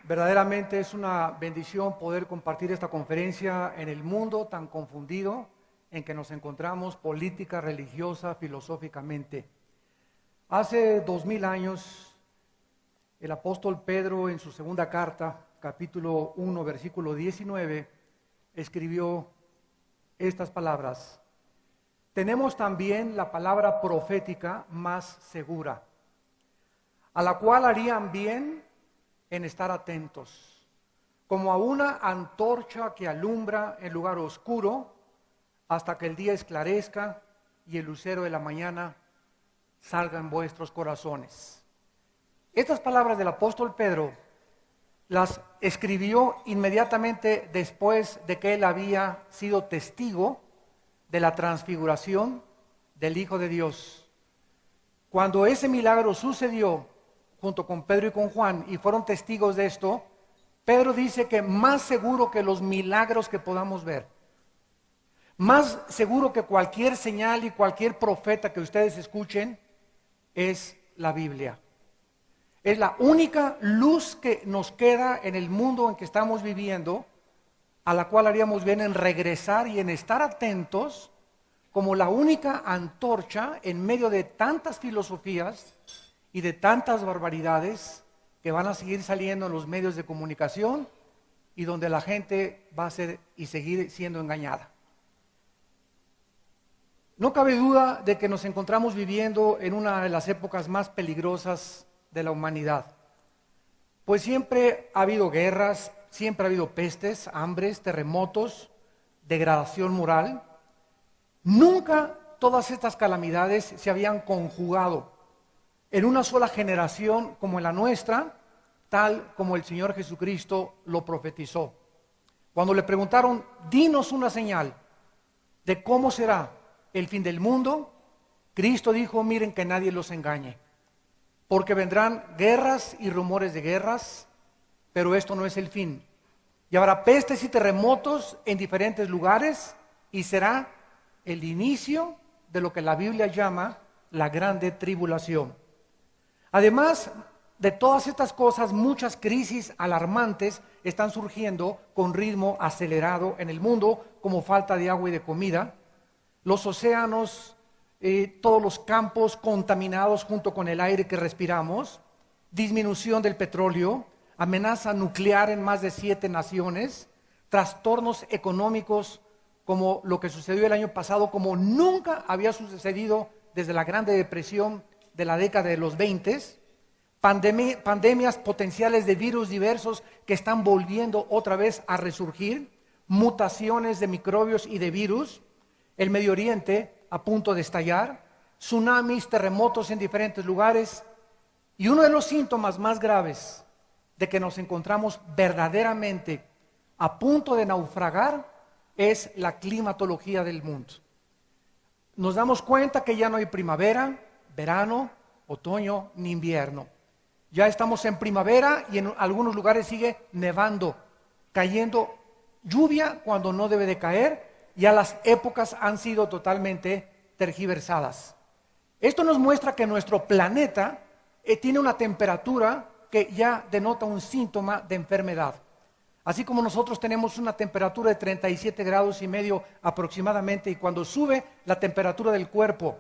Verdaderamente es una bendición poder compartir esta conferencia en el mundo tan confundido en que nos encontramos política, religiosa, filosóficamente. Hace 2000 años, el apóstol Pedro en su segunda carta, capítulo 1, versículo 19, escribió estas palabras: tenemos también la palabra profética más segura, a la cual harían bien en estar atentos, como a una antorcha que alumbra en lugar oscuro hasta que el día esclarezca y el lucero de la mañana salga en vuestros corazones. Estas palabras del apóstol Pedro las escribió inmediatamente después de que él había sido testigo de la transfiguración del Hijo de Dios. Cuando ese milagro sucedió junto con Pedro y con Juan, y fueron testigos de esto, Pedro dice que más seguro que los milagros que podamos ver, más seguro que cualquier señal y cualquier profeta que ustedes escuchen, es la Biblia. Es la única luz que nos queda en el mundo en que estamos viviendo, a la cual haríamos bien en regresar y en estar atentos como la única antorcha en medio de tantas filosofías y de tantas barbaridades que van a seguir saliendo en los medios de comunicación y donde la gente va a ser y seguir siendo engañada. No cabe duda de que nos encontramos viviendo en una de las épocas más peligrosas de la humanidad, pues siempre ha habido guerras, siempre ha habido pestes, hambres, terremotos, degradación moral. Nunca todas estas calamidades se habían conjugado en una sola generación como en la nuestra, tal como el Señor Jesucristo lo profetizó. Cuando le preguntaron, dinos una señal de cómo será el fin del mundo, Cristo dijo, miren que nadie los engañe, porque vendrán guerras y rumores de guerras, pero esto no es el fin. Y habrá pestes y terremotos en diferentes lugares y será el inicio de lo que la Biblia llama la grande tribulación. Además de todas estas cosas, muchas crisis alarmantes están surgiendo con ritmo acelerado en el mundo, como falta de agua y de comida, los océanos, todos los campos contaminados junto con el aire que respiramos, disminución del petróleo, amenaza nuclear en más de 7 naciones, trastornos económicos como lo que sucedió el año pasado, como nunca había sucedido desde la Grande Depresión de la década de los 20, pandemias potenciales de virus diversos que están volviendo otra vez a resurgir, mutaciones de microbios y de virus, el Medio Oriente a punto de estallar, tsunamis, terremotos en diferentes lugares, y uno de los síntomas más graves de que nos encontramos verdaderamente a punto de naufragar es la climatología del mundo. Nos damos cuenta que ya no hay primavera, verano, otoño ni invierno. Ya estamos en primavera y en algunos lugares sigue nevando, cayendo lluvia cuando no debe de caer. Ya las épocas han sido totalmente tergiversadas. Esto nos muestra que nuestro planeta tiene una temperatura que ya denota un síntoma de enfermedad. Así como nosotros tenemos una temperatura de 37 grados y medio aproximadamente, y cuando sube la temperatura del cuerpo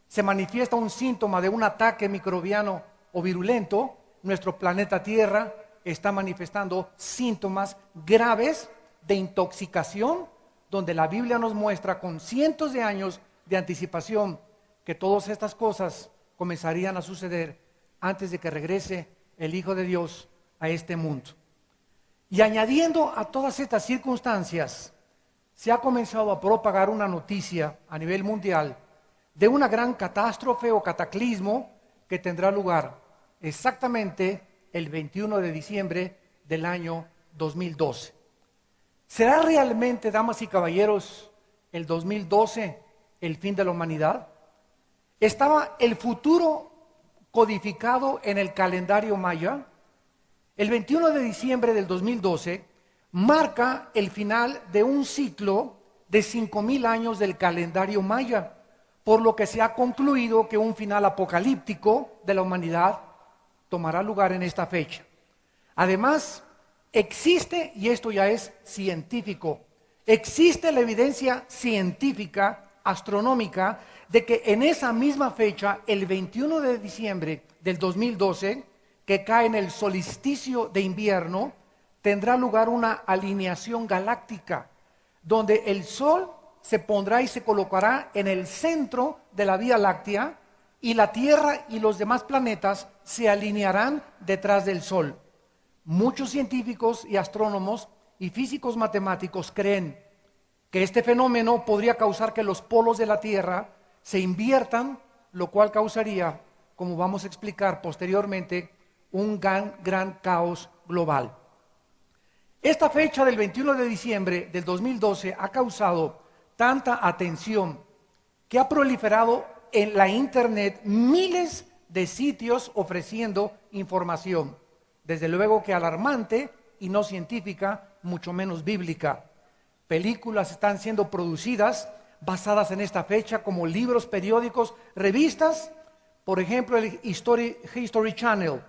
se manifiesta un síntoma de un ataque microbiano o virulento, nuestro planeta Tierra está manifestando síntomas graves de intoxicación, donde la Biblia nos muestra con cientos de años de anticipación que todas estas cosas comenzarían a suceder antes de que regrese el Hijo de Dios a este mundo. Y añadiendo a todas estas circunstancias, se ha comenzado a propagar una noticia a nivel mundial de una gran catástrofe o cataclismo que tendrá lugar exactamente el 21 de diciembre del año 2012. ¿Será realmente, damas y caballeros, el 2012 el fin de la humanidad? ¿Estaba el futuro codificado en el calendario maya? El 21 de diciembre del 2012 marca el final de un ciclo de 5000 años del calendario maya, por lo que se ha concluido que un final apocalíptico de la humanidad tomará lugar en esta fecha. Además, existe, y esto ya es científico, existe la evidencia científica, astronómica, de que en esa misma fecha, el 21 de diciembre del 2012, que cae en el solsticio de invierno, tendrá lugar una alineación galáctica, donde el Sol se pondrá y se colocará en el centro de la Vía Láctea, y la Tierra y los demás planetas se alinearán detrás del Sol. Muchos científicos y astrónomos y físicos matemáticos creen que este fenómeno podría causar que los polos de la Tierra se inviertan, lo cual causaría, como vamos a explicar posteriormente, un gran caos global. Esta fecha del 21 de diciembre del 2012 ha causado tanta atención que ha proliferado en la internet miles de sitios ofreciendo información, desde luego que alarmante y no científica, mucho menos bíblica. Películas están siendo producidas basadas en esta fecha, como libros, periódicos, revistas. Por ejemplo, el History Channel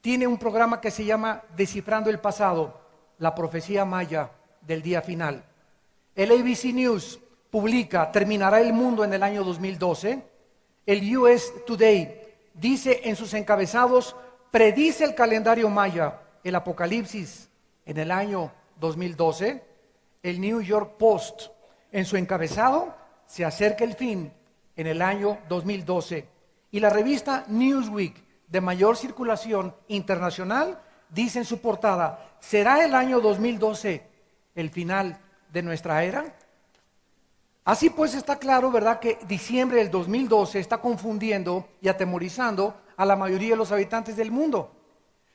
tiene un programa que se llama Descifrando el Pasado, la profecía maya del día final. El ABC News publica "Terminará el mundo en el año 2012". El US Today dice en sus encabezados: predice el calendario maya, el apocalipsis en el año 2012. El New York Post, en su encabezado: se acerca el fin en el año 2012. Y la revista Newsweek, de mayor circulación internacional, dice en su portada: ¿será el año 2012 el final de nuestra era? Así pues, está claro, ¿verdad?, que diciembre del 2012 está confundiendo y atemorizando a la mayoría de los habitantes del mundo.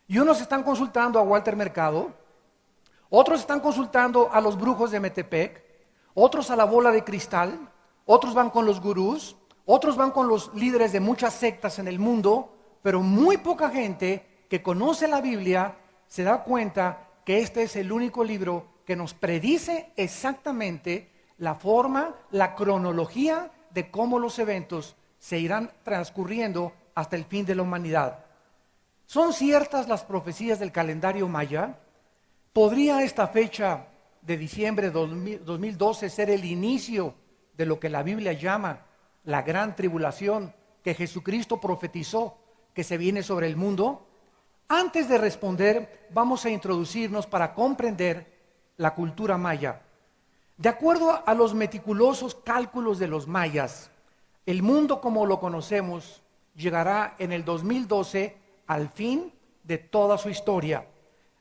Y unos están consultando a Walter Mercado, otros están consultando a los brujos de Metepec, otros a la bola de cristal, otros van con los gurús, otros van con los líderes de muchas sectas en el mundo, pero muy poca gente que conoce la Biblia se da cuenta que este es el único libro que nos predice exactamente la forma, la cronología de cómo los eventos se irán transcurriendo hasta el fin de la humanidad. ¿Son ciertas las profecías del calendario maya? ¿Podría esta fecha de diciembre de 2012 ser el inicio de lo que la Biblia llama la gran tribulación que Jesucristo profetizó que se viene sobre el mundo? Antes de responder, vamos a introducirnos para comprender la cultura maya. De acuerdo a los meticulosos cálculos de los mayas, el mundo como lo conocemos llegará en el 2012 al fin de toda su historia.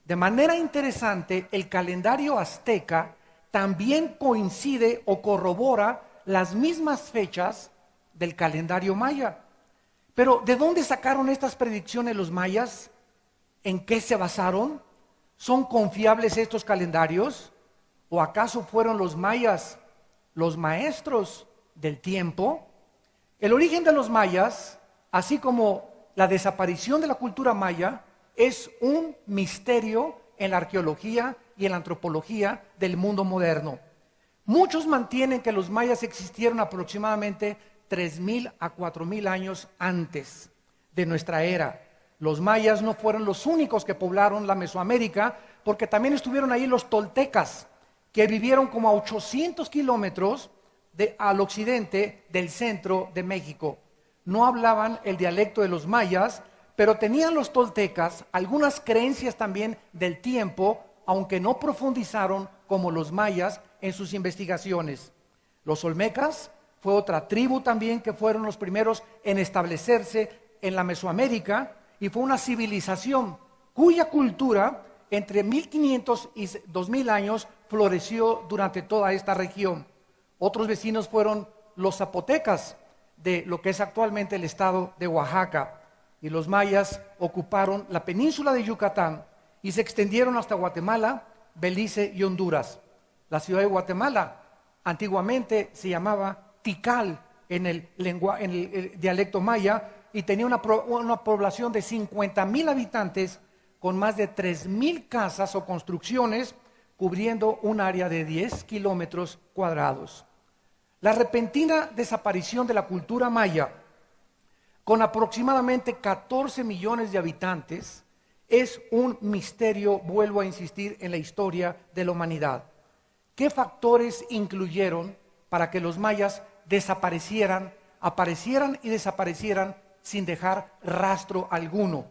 De manera interesante, el calendario azteca también coincide o corrobora las mismas fechas del calendario maya. Pero, ¿de dónde sacaron estas predicciones los mayas? ¿En qué se basaron? ¿Son confiables estos calendarios? ¿O acaso fueron los mayas los maestros del tiempo? El origen de los mayas, así como la desaparición de la cultura maya, es un misterio en la arqueología y en la antropología del mundo moderno. Muchos mantienen que los mayas existieron aproximadamente 3,000 a 4,000 años antes de nuestra era. Los mayas no fueron los únicos que poblaron la Mesoamérica, porque también estuvieron ahí los toltecas, que vivieron como a 800 kilómetros al occidente del centro de México. No hablaban el dialecto de los mayas, pero tenían los toltecas algunas creencias también del tiempo, aunque no profundizaron como los mayas en sus investigaciones. Los olmecas fue otra tribu también que fueron los primeros en establecerse en la Mesoamérica, y fue una civilización cuya cultura entre 1500 y 2000 años floreció durante toda esta región. Otros vecinos fueron los zapotecas, de lo que es actualmente el estado de Oaxaca, y los mayas ocuparon la península de Yucatán y se extendieron hasta Guatemala, Belice y Honduras. La ciudad de Guatemala antiguamente se llamaba Tikal en el dialecto maya, y tenía una población de 50,000 habitantes, con más de 3,000 casas o construcciones, cubriendo un área de 10 kilómetros cuadrados. La repentina desaparición de la cultura maya, con aproximadamente 14 millones de habitantes, es un misterio, vuelvo a insistir, en la historia de la humanidad. ¿Qué factores incluyeron para que los mayas desaparecieran, aparecieran y desaparecieran sin dejar rastro alguno?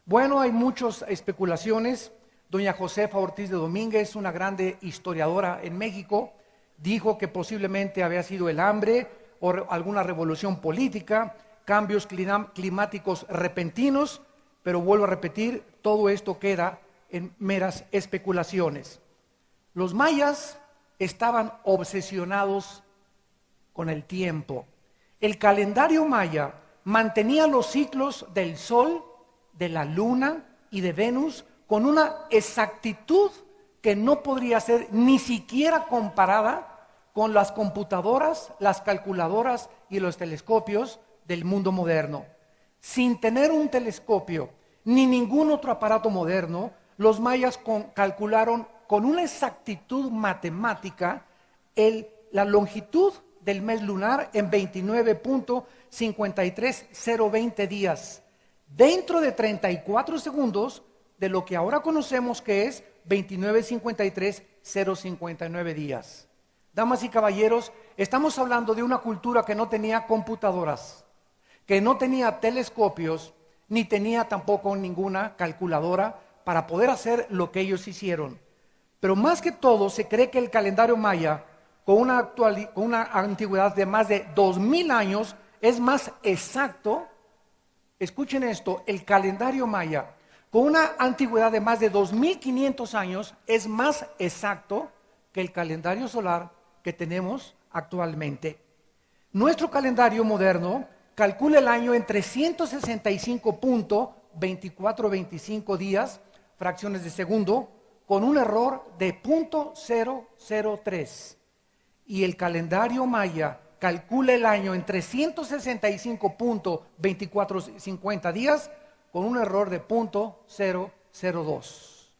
Bueno, hay muchas especulaciones. Doña Josefa Ortiz de Domínguez, una grande historiadora en México, dijo que posiblemente había sido el hambre o alguna revolución política, cambios climáticos repentinos, pero vuelvo a repetir, todo esto queda en meras especulaciones. Los mayas estaban obsesionados con el tiempo. El calendario maya mantenía los ciclos del sol, de la luna y de Venus con una exactitud que no podría ser ni siquiera comparada con las computadoras, las calculadoras y los telescopios del mundo moderno. Sin tener un telescopio ni ningún otro aparato moderno, los mayas calcularon con una exactitud matemática la longitud del mes lunar en 29.53020 días, dentro de 34 segundos de lo que ahora conocemos que es 29.53059 días. Damas y caballeros, estamos hablando de una cultura que no tenía computadoras, que no tenía telescopios, ni tenía tampoco ninguna calculadora para poder hacer lo que ellos hicieron. Pero más que todo, se cree que el calendario maya, con una antigüedad de más de 2000 años, es más exacto. Escuchen esto, el calendario maya, con una antigüedad de más de 2500 años, es más exacto que el calendario solar que tenemos actualmente. Nuestro calendario moderno calcula el año en 365.2425 días, fracciones de segundo, con un error de 0.003. Y el calendario maya calcula el año en 365.2450 días, con un error de 0.002.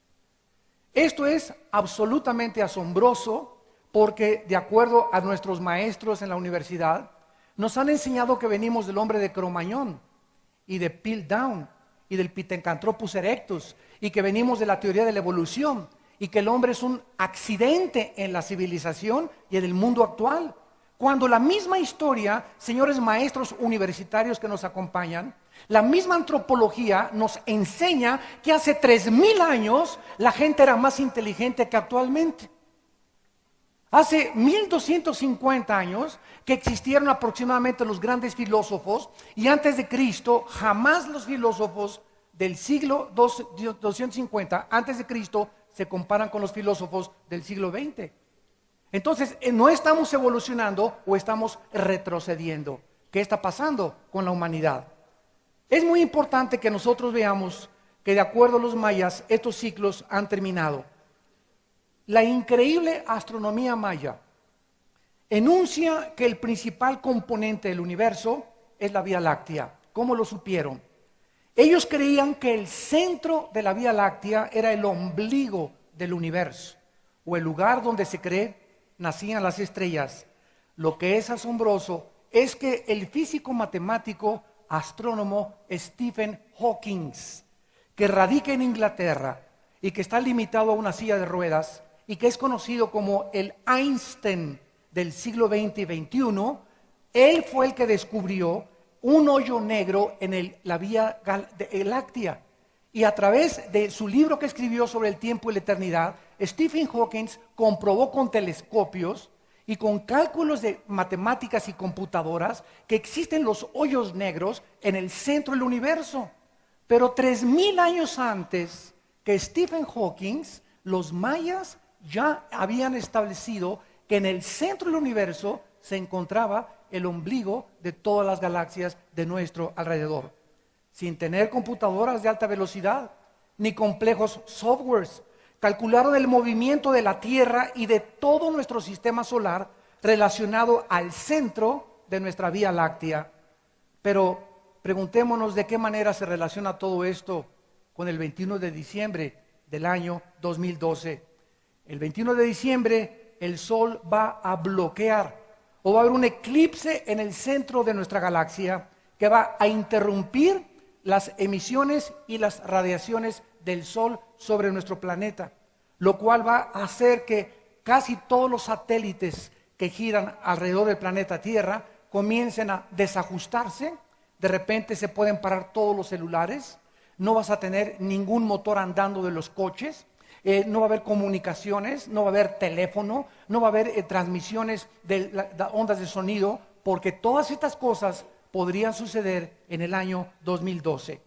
Esto es absolutamente asombroso porque, de acuerdo a nuestros maestros en la universidad, nos han enseñado que venimos del hombre de Cro-Magnon y de Piltdown y del Pithecanthropus erectus, y que venimos de la teoría de la evolución, y que el hombre es un accidente en la civilización y en el mundo actual. Cuando la misma historia, señores maestros universitarios que nos acompañan, la misma antropología nos enseña que hace 3000 años la gente era más inteligente que actualmente. Hace 1250 años que existieron aproximadamente los grandes filósofos, y antes de Cristo jamás los filósofos del siglo 250 antes de Cristo se comparan con los filósofos del siglo XX. Entonces, no estamos evolucionando o estamos retrocediendo. ¿Qué está pasando con la humanidad? Es muy importante que nosotros veamos que, de acuerdo a los mayas, estos ciclos han terminado. La increíble astronomía maya enuncia que el principal componente del universo es la Vía Láctea. ¿Cómo lo supieron? Ellos creían que el centro de la Vía Láctea era el ombligo del universo, o el lugar donde se cree nacían las estrellas. Lo que es asombroso es que el físico matemático astrónomo Stephen Hawking, que radica en Inglaterra y que está limitado a una silla de ruedas, y que es conocido como el Einstein del siglo XX y XXI, él fue el que descubrió un hoyo negro en la Vía Láctea. Y a través de su libro que escribió sobre el tiempo y la eternidad, Stephen Hawking comprobó con telescopios y con cálculos de matemáticas y computadoras que existen los hoyos negros en el centro del universo. Pero 3000 años antes que Stephen Hawking, los mayas ya habían establecido que en el centro del universo se encontraba el ombligo de todas las galaxias de nuestro alrededor. Sin tener computadoras de alta velocidad, ni complejos softwares, calcularon el movimiento de la Tierra y de todo nuestro sistema solar relacionado al centro de nuestra Vía Láctea. Pero preguntémonos de qué manera se relaciona todo esto con el 21 de diciembre del año 2012. El 21 de diciembre el Sol va a bloquear, o va a haber un eclipse en el centro de nuestra galaxia que va a interrumpir las emisiones y las radiaciones del Sol sobre nuestro planeta, lo cual va a hacer que casi todos los satélites que giran alrededor del planeta Tierra comiencen a desajustarse. De repente se pueden parar todos los celulares, no vas a tener ningún motor andando de los coches, no va a haber comunicaciones, no va a haber teléfono, no va a haber transmisiones de ondas de sonido, porque todas estas cosas podrían suceder en el año 2012.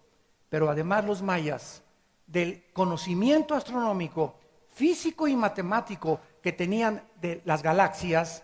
Pero además los mayas, del conocimiento astronómico, físico y matemático que tenían de las galaxias,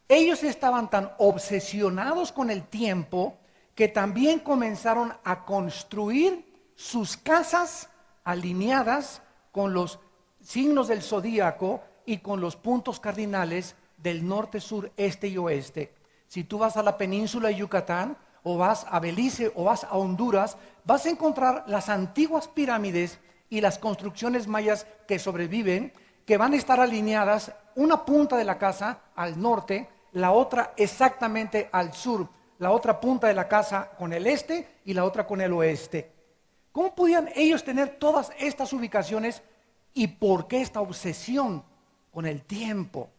ellos estaban tan obsesionados con el tiempo que también comenzaron a construir sus casas alineadas con los signos del zodíaco y con los puntos cardinales del norte, sur, este y oeste. Si tú vas a la península de Yucatán, o vas a Belice, o vas a Honduras, vas a encontrar las antiguas pirámides y las construcciones mayas que sobreviven, que van a estar alineadas, una punta de la casa al norte, la otra exactamente al sur, la otra punta de la casa con el este y la otra con el oeste. ¿Cómo podían ellos tener todas estas ubicaciones? ¿Y por qué esta obsesión con el tiempo?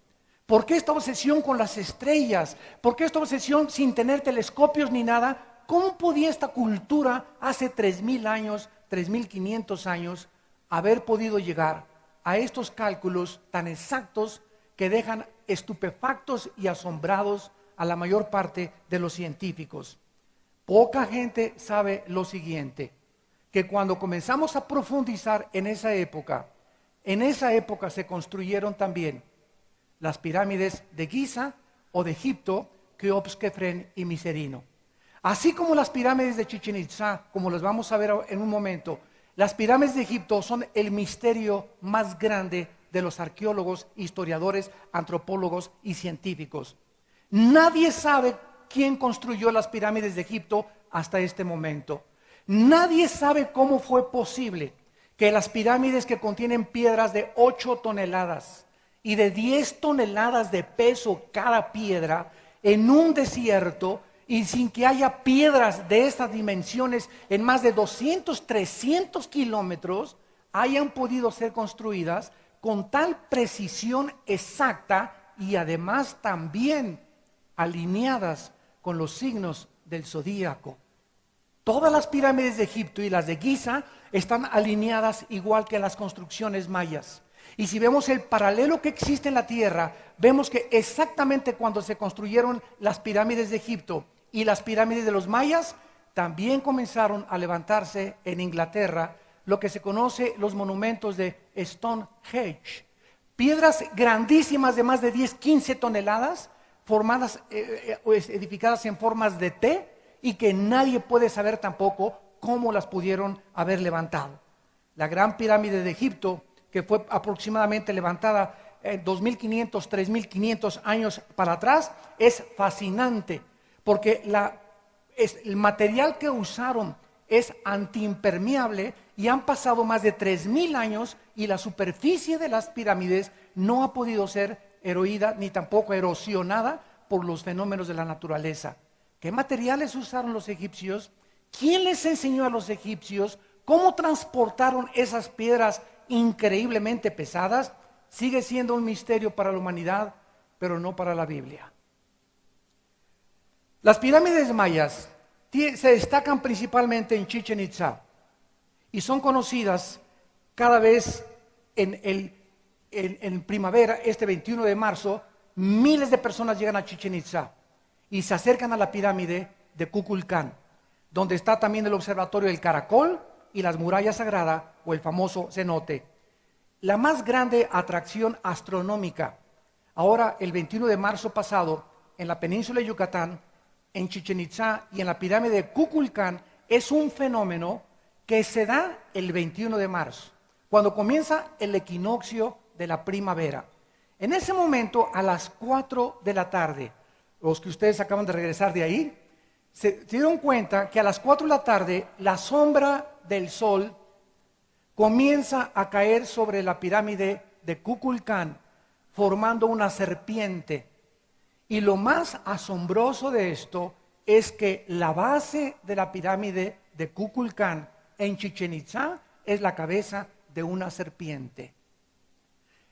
¿Por qué esta obsesión con las estrellas? ¿Por qué esta obsesión sin tener telescopios ni nada? ¿Cómo podía esta cultura hace 3,000 años, 3,500 años, haber podido llegar a estos cálculos tan exactos que dejan estupefactos y asombrados a la mayor parte de los científicos? Poca gente sabe lo siguiente, que cuando comenzamos a profundizar en esa época se construyeron también las pirámides de Giza o de Egipto, Keops, Kefren y Miserino. Así como las pirámides de Chichén Itzá, como las vamos a ver en un momento, las pirámides de Egipto son el misterio más grande de los arqueólogos, historiadores, antropólogos y científicos. Nadie sabe quién construyó las pirámides de Egipto hasta este momento. Nadie sabe cómo fue posible que las pirámides que contienen piedras de 8 toneladas y de 10 toneladas de peso cada piedra en un desierto y sin que haya piedras de estas dimensiones en más de 200, 300 kilómetros, hayan podido ser construidas con tal precisión exacta y además también alineadas con los signos del zodíaco. Todas las pirámides de Egipto y las de Giza están alineadas igual que las construcciones mayas. Y si vemos el paralelo que existe en la Tierra, vemos que exactamente cuando se construyeron las pirámides de Egipto y las pirámides de los mayas, también comenzaron a levantarse en Inglaterra lo que se conoce los monumentos de Stonehenge. Piedras grandísimas de más de 10, 15 toneladas, formadas, edificadas en formas de T, y que nadie puede saber tampoco cómo las pudieron haber levantado. La gran pirámide de Egipto, que fue aproximadamente levantada 2.500, 3.500 años para atrás, es fascinante, porque el material que usaron es antiimpermeable y han pasado más de 3,000 años y la superficie de las pirámides no ha podido ser eroída ni tampoco erosionada por los fenómenos de la naturaleza. ¿Qué materiales usaron los egipcios? ¿Quién les enseñó a los egipcios cómo transportaron esas piedras increíblemente pesadas? Sigue siendo un misterio para la humanidad, pero no para la Biblia. Las pirámides mayas se destacan principalmente en Chichén Itzá y son conocidas cada vez en primavera. Este 21 de marzo, miles de personas llegan a Chichén Itzá y se acercan a la pirámide de Kukulcán, donde está también el observatorio del Caracol y las murallas sagradas o el famoso cenote. La más grande atracción astronómica, ahora el 21 de marzo pasado, en la península de Yucatán, en Chichén Itzá y en la pirámide de Kukulcán, es un fenómeno que se da el 21 de marzo, cuando comienza el equinoccio de la primavera. En ese momento, a las 4 de la tarde, los que ustedes acaban de regresar de ahí, se dieron cuenta que a las 4 de la tarde, la sombra del sol comienza a caer sobre la pirámide de Kukulcán, formando una serpiente. Y lo más asombroso de esto es que la base de la pirámide de Kukulcán en Chichén Itzá es la cabeza de una serpiente.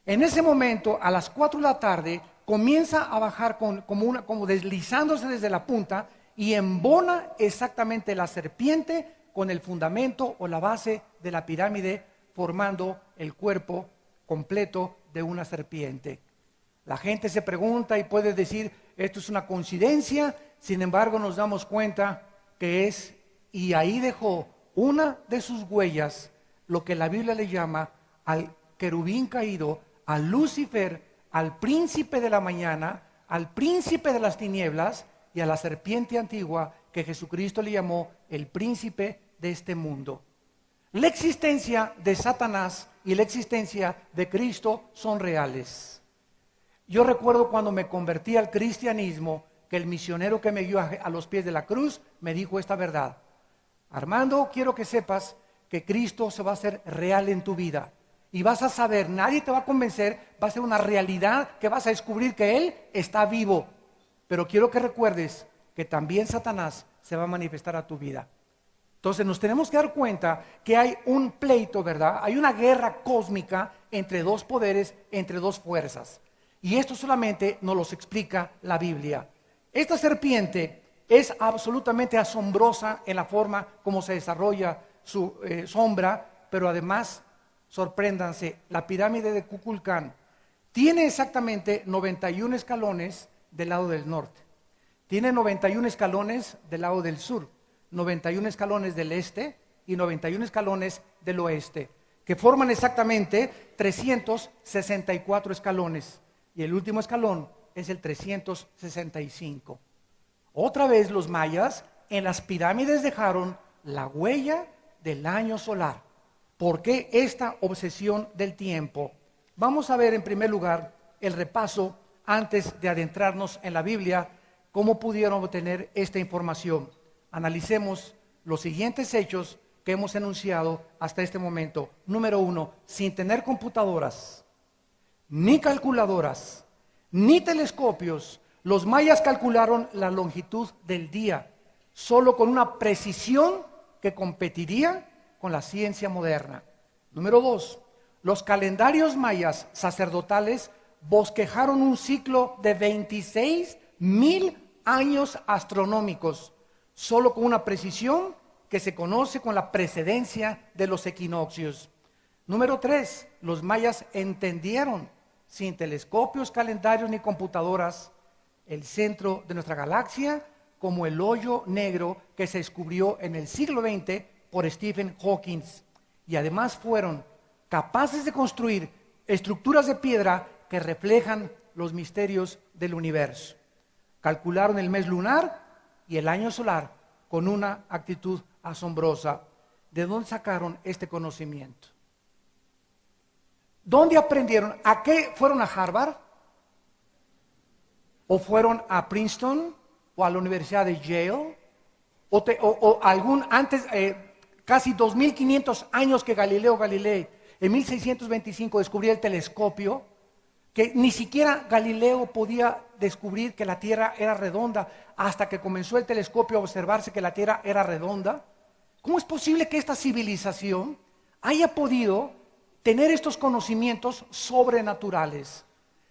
En ese momento, a las 4 de la tarde, comienza a bajar como deslizándose desde la punta y embona exactamente la serpiente con el fundamento o la base de la pirámide, formando el cuerpo completo de una serpiente. La gente se pregunta y puede decir, esto es una coincidencia, sin embargo nos damos cuenta que es, y ahí dejó una de sus huellas, lo que la Biblia le llama al querubín caído, a Lucifer, al príncipe de la mañana, al príncipe de las tinieblas y a la serpiente antigua que Jesucristo le llamó el príncipe de este mundo. La existencia de Satanás y la existencia de Cristo son reales. Yo recuerdo cuando me convertí al cristianismo, que el misionero que me guió a los pies de la cruz me dijo esta verdad: Armando, quiero que sepas que Cristo se va a hacer real en tu vida. Y vas a saber, nadie te va a convencer, va a ser una realidad que vas a descubrir que Él está vivo. Pero quiero que recuerdes que también Satanás se va a manifestar a tu vida. Entonces nos tenemos que dar cuenta que hay un pleito, ¿verdad? Hay una guerra cósmica entre dos poderes, entre dos fuerzas. Y esto solamente nos lo explica la Biblia. Esta serpiente es absolutamente asombrosa en la forma como se desarrolla su sombra, pero además, sorpréndanse, la pirámide de Kukulcán tiene exactamente 91 escalones del lado del norte, tiene 91 escalones del lado del sur, 91 escalones del este y 91 escalones del oeste, que forman exactamente 364 escalones, y el último escalón es el 365. Otra vez los mayas en las pirámides dejaron la huella del año solar. ¿Por qué esta obsesión del tiempo? Vamos a ver en primer lugar el repaso antes de adentrarnos en la Biblia, cómo pudieron obtener esta información. Analicemos los siguientes hechos que hemos enunciado hasta este momento. Número 1, sin tener computadoras, ni calculadoras, ni telescopios, los mayas calcularon la longitud del día, solo con una precisión que competiría con la ciencia moderna. Número 2, los calendarios mayas sacerdotales bosquejaron un ciclo de 26,000 años astronómicos, solo con una precisión que se conoce con la precedencia de los equinoccios. Número 3, los mayas entendieron, sin telescopios, calendarios ni computadoras, el centro de nuestra galaxia como el hoyo negro que se descubrió en el siglo XX por Stephen Hawking. Y además fueron capaces de construir estructuras de piedra que reflejan los misterios del universo. Calcularon el mes lunar y el año solar con una actitud asombrosa. ¿De dónde sacaron este conocimiento? ¿Dónde aprendieron? ¿A qué fueron a Harvard? ¿O fueron a Princeton? ¿O a la Universidad de Yale? ¿O algún antes, casi 2500 años que Galileo Galilei, en 1625 descubrió el telescopio, que ni siquiera Galileo podía descubrir que la Tierra era redonda hasta que comenzó el telescopio a observarse que la Tierra era redonda? ¿Cómo es posible que esta civilización haya podido tener estos conocimientos sobrenaturales?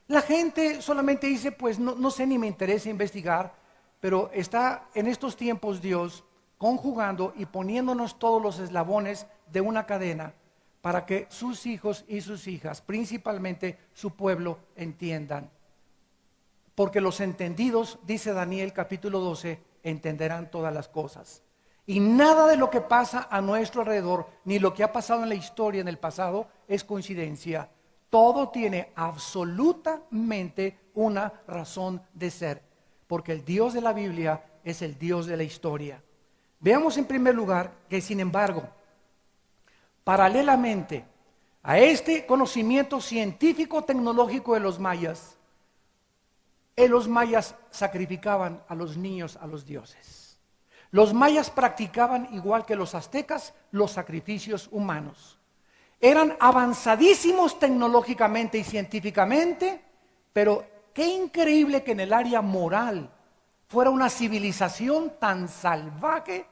La gente solamente dice, pues no sé ni me interesa investigar, pero está en estos tiempos Dios conjugando y poniéndonos todos los eslabones de una cadena para que sus hijos y sus hijas, principalmente su pueblo, entiendan. Porque los entendidos, dice Daniel capítulo 12, entenderán todas las cosas. Y nada de lo que pasa a nuestro alrededor, ni lo que ha pasado en la historia en el pasado, es coincidencia. Todo tiene absolutamente una razón de ser, porque el Dios de la Biblia es el Dios de la historia. Veamos en primer lugar que, sin embargo, paralelamente a este conocimiento científico-tecnológico de los mayas sacrificaban a los niños a los dioses. Los mayas practicaban, igual que los aztecas, los sacrificios humanos. Eran avanzadísimos tecnológicamente y científicamente, pero qué increíble que en el área moral fuera una civilización tan salvaje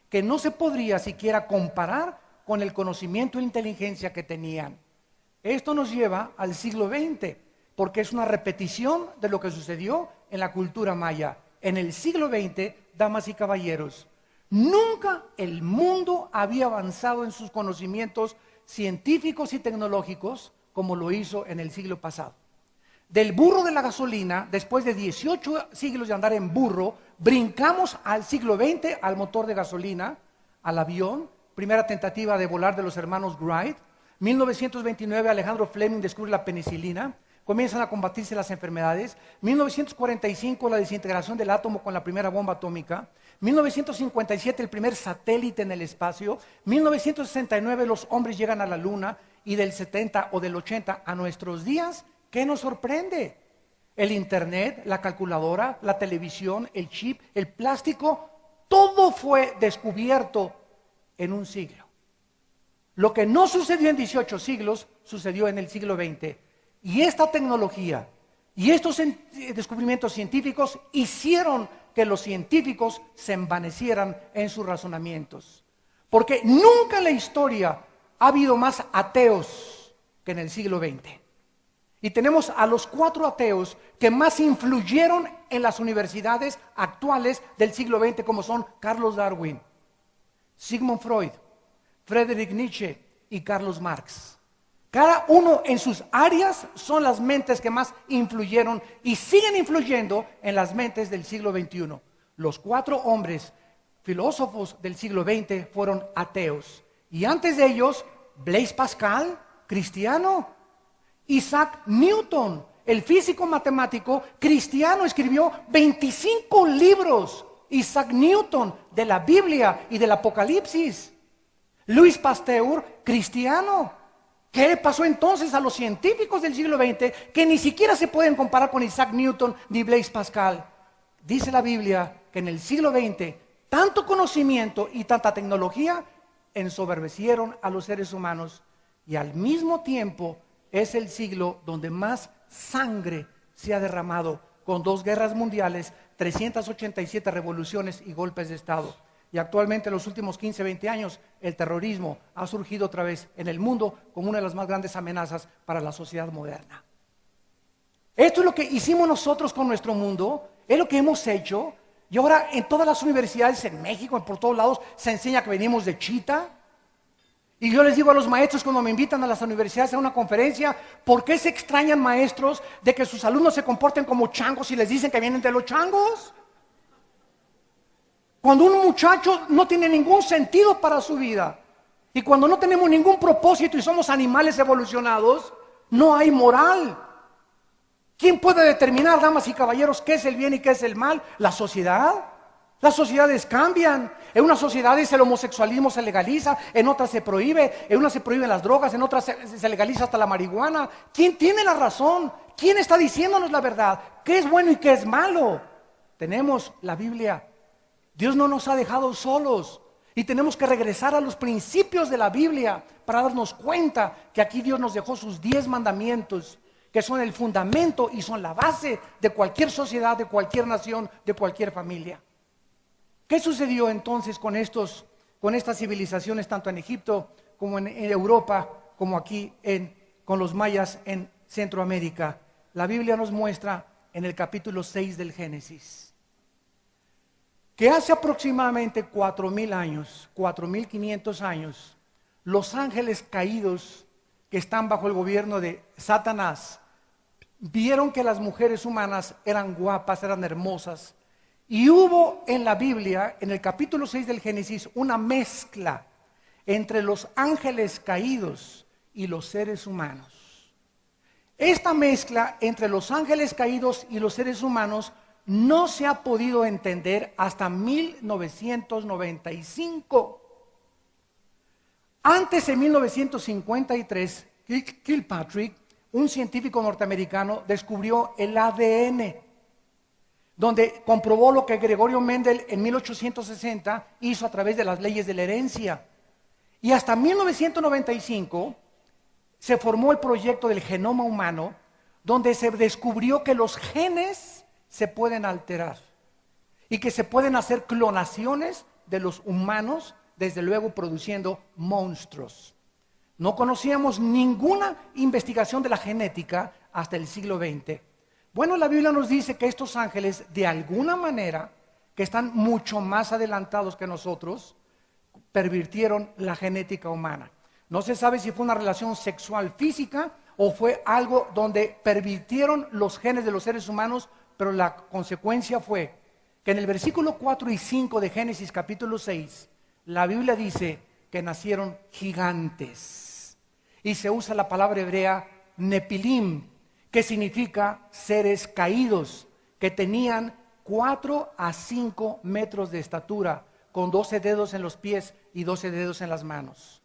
que no se podría siquiera comparar con el conocimiento e inteligencia que tenían. Esto nos lleva al siglo XX, porque es una repetición de lo que sucedió en la cultura maya. En el siglo XX, damas y caballeros, nunca el mundo había avanzado en sus conocimientos científicos y tecnológicos como lo hizo en el siglo pasado. Del burro de la gasolina, después de 18 siglos de andar en burro, brincamos al siglo XX, al motor de gasolina, al avión, primera tentativa de volar de los hermanos Wright. 1929 Alejandro Fleming descubre la penicilina, comienzan a combatirse las enfermedades. 1945 la desintegración del átomo con la primera bomba atómica. 1957 el primer satélite en el espacio. 1969 los hombres llegan a la luna, y del 70 o del 80 a nuestros días, ¿qué nos sorprende? El internet, la calculadora, la televisión, el chip, el plástico, todo fue descubierto en un siglo. Lo que no sucedió en 18 siglos, sucedió en el siglo XX. Y esta tecnología y estos descubrimientos científicos hicieron que los científicos se envanecieran en sus razonamientos. Porque nunca en la historia ha habido más ateos que en el siglo XX. Y tenemos a los 4 ateos que más influyeron en las universidades actuales del siglo XX, como son Carlos Darwin, Sigmund Freud, Friedrich Nietzsche y Carlos Marx. Cada uno en sus áreas son las mentes que más influyeron y siguen influyendo en las mentes del siglo XXI. Los 4 hombres filósofos del siglo XX fueron ateos. Y antes de ellos, Blaise Pascal, cristiano. Isaac Newton, el físico matemático cristiano, escribió 25 libros. Isaac Newton, de la Biblia y del Apocalipsis. Louis Pasteur, cristiano. ¿Qué le pasó entonces a los científicos del siglo XX que ni siquiera se pueden comparar con Isaac Newton ni Blaise Pascal? Dice la Biblia que en el siglo XX tanto conocimiento y tanta tecnología ensoberbecieron a los seres humanos, y al mismo tiempo es el siglo donde más sangre se ha derramado, con 2 guerras mundiales, 387 revoluciones y golpes de Estado. Y actualmente en los últimos 15, 20 años, el terrorismo ha surgido otra vez en el mundo como una de las más grandes amenazas para la sociedad moderna. Esto es lo que hicimos nosotros con nuestro mundo, es lo que hemos hecho. Y ahora en todas las universidades en México, por todos lados, se enseña que venimos de Chita. Y yo les digo a los maestros cuando me invitan a las universidades a una conferencia, ¿por qué se extrañan, maestros, de que sus alumnos se comporten como changos y les dicen que vienen de los changos? Cuando un muchacho no tiene ningún sentido para su vida, y cuando no tenemos ningún propósito y somos animales evolucionados, no hay moral. ¿Quién puede determinar, damas y caballeros, qué es el bien y qué es el mal? ¿La sociedad? Las sociedades cambian. En unas sociedades el homosexualismo se legaliza, en otras se prohíbe, en unas se prohíben las drogas, en otras se legaliza hasta la marihuana. ¿Quién tiene la razón? ¿Quién está diciéndonos la verdad? ¿Qué es bueno y qué es malo? Tenemos la Biblia. Dios no nos ha dejado solos y tenemos que regresar a los principios de la Biblia para darnos cuenta que aquí Dios nos dejó sus 10 mandamientos, que son el fundamento y son la base de cualquier sociedad, de cualquier nación, de cualquier familia. ¿Qué sucedió entonces con estas civilizaciones, tanto en Egipto como en Europa, como aquí con los mayas en Centroamérica? La Biblia nos muestra en el capítulo 6 del Génesis que hace aproximadamente 4,000 años, 4,500 años, los ángeles caídos que están bajo el gobierno de Satanás vieron que las mujeres humanas eran guapas, eran hermosas. Y hubo en la Biblia, en el capítulo 6 del Génesis, una mezcla entre los ángeles caídos y los seres humanos. Esta mezcla entre los ángeles caídos y los seres humanos no se ha podido entender hasta 1995. Antes, en 1953, Kilpatrick, un científico norteamericano, descubrió el ADN, donde comprobó lo que Gregorio Mendel en 1860 hizo a través de las leyes de la herencia. Y hasta 1995 se formó el proyecto del genoma humano, donde se descubrió que los genes se pueden alterar y que se pueden hacer clonaciones de los humanos desde luego produciendo monstruos. No conocíamos ninguna investigación de la genética hasta el siglo XX. Bueno, la Biblia nos dice que estos ángeles, de alguna manera, que están mucho más adelantados que nosotros, pervirtieron la genética humana. No se sabe si fue una relación sexual física o fue algo donde pervirtieron los genes de los seres humanos, pero la consecuencia fue que en el versículo 4 y 5 de Génesis capítulo 6, la Biblia dice que nacieron gigantes. Y se usa la palabra hebrea Nepilim, que significa seres caídos, que tenían 4 a 5 metros de estatura, con 12 dedos en los pies y 12 dedos en las manos.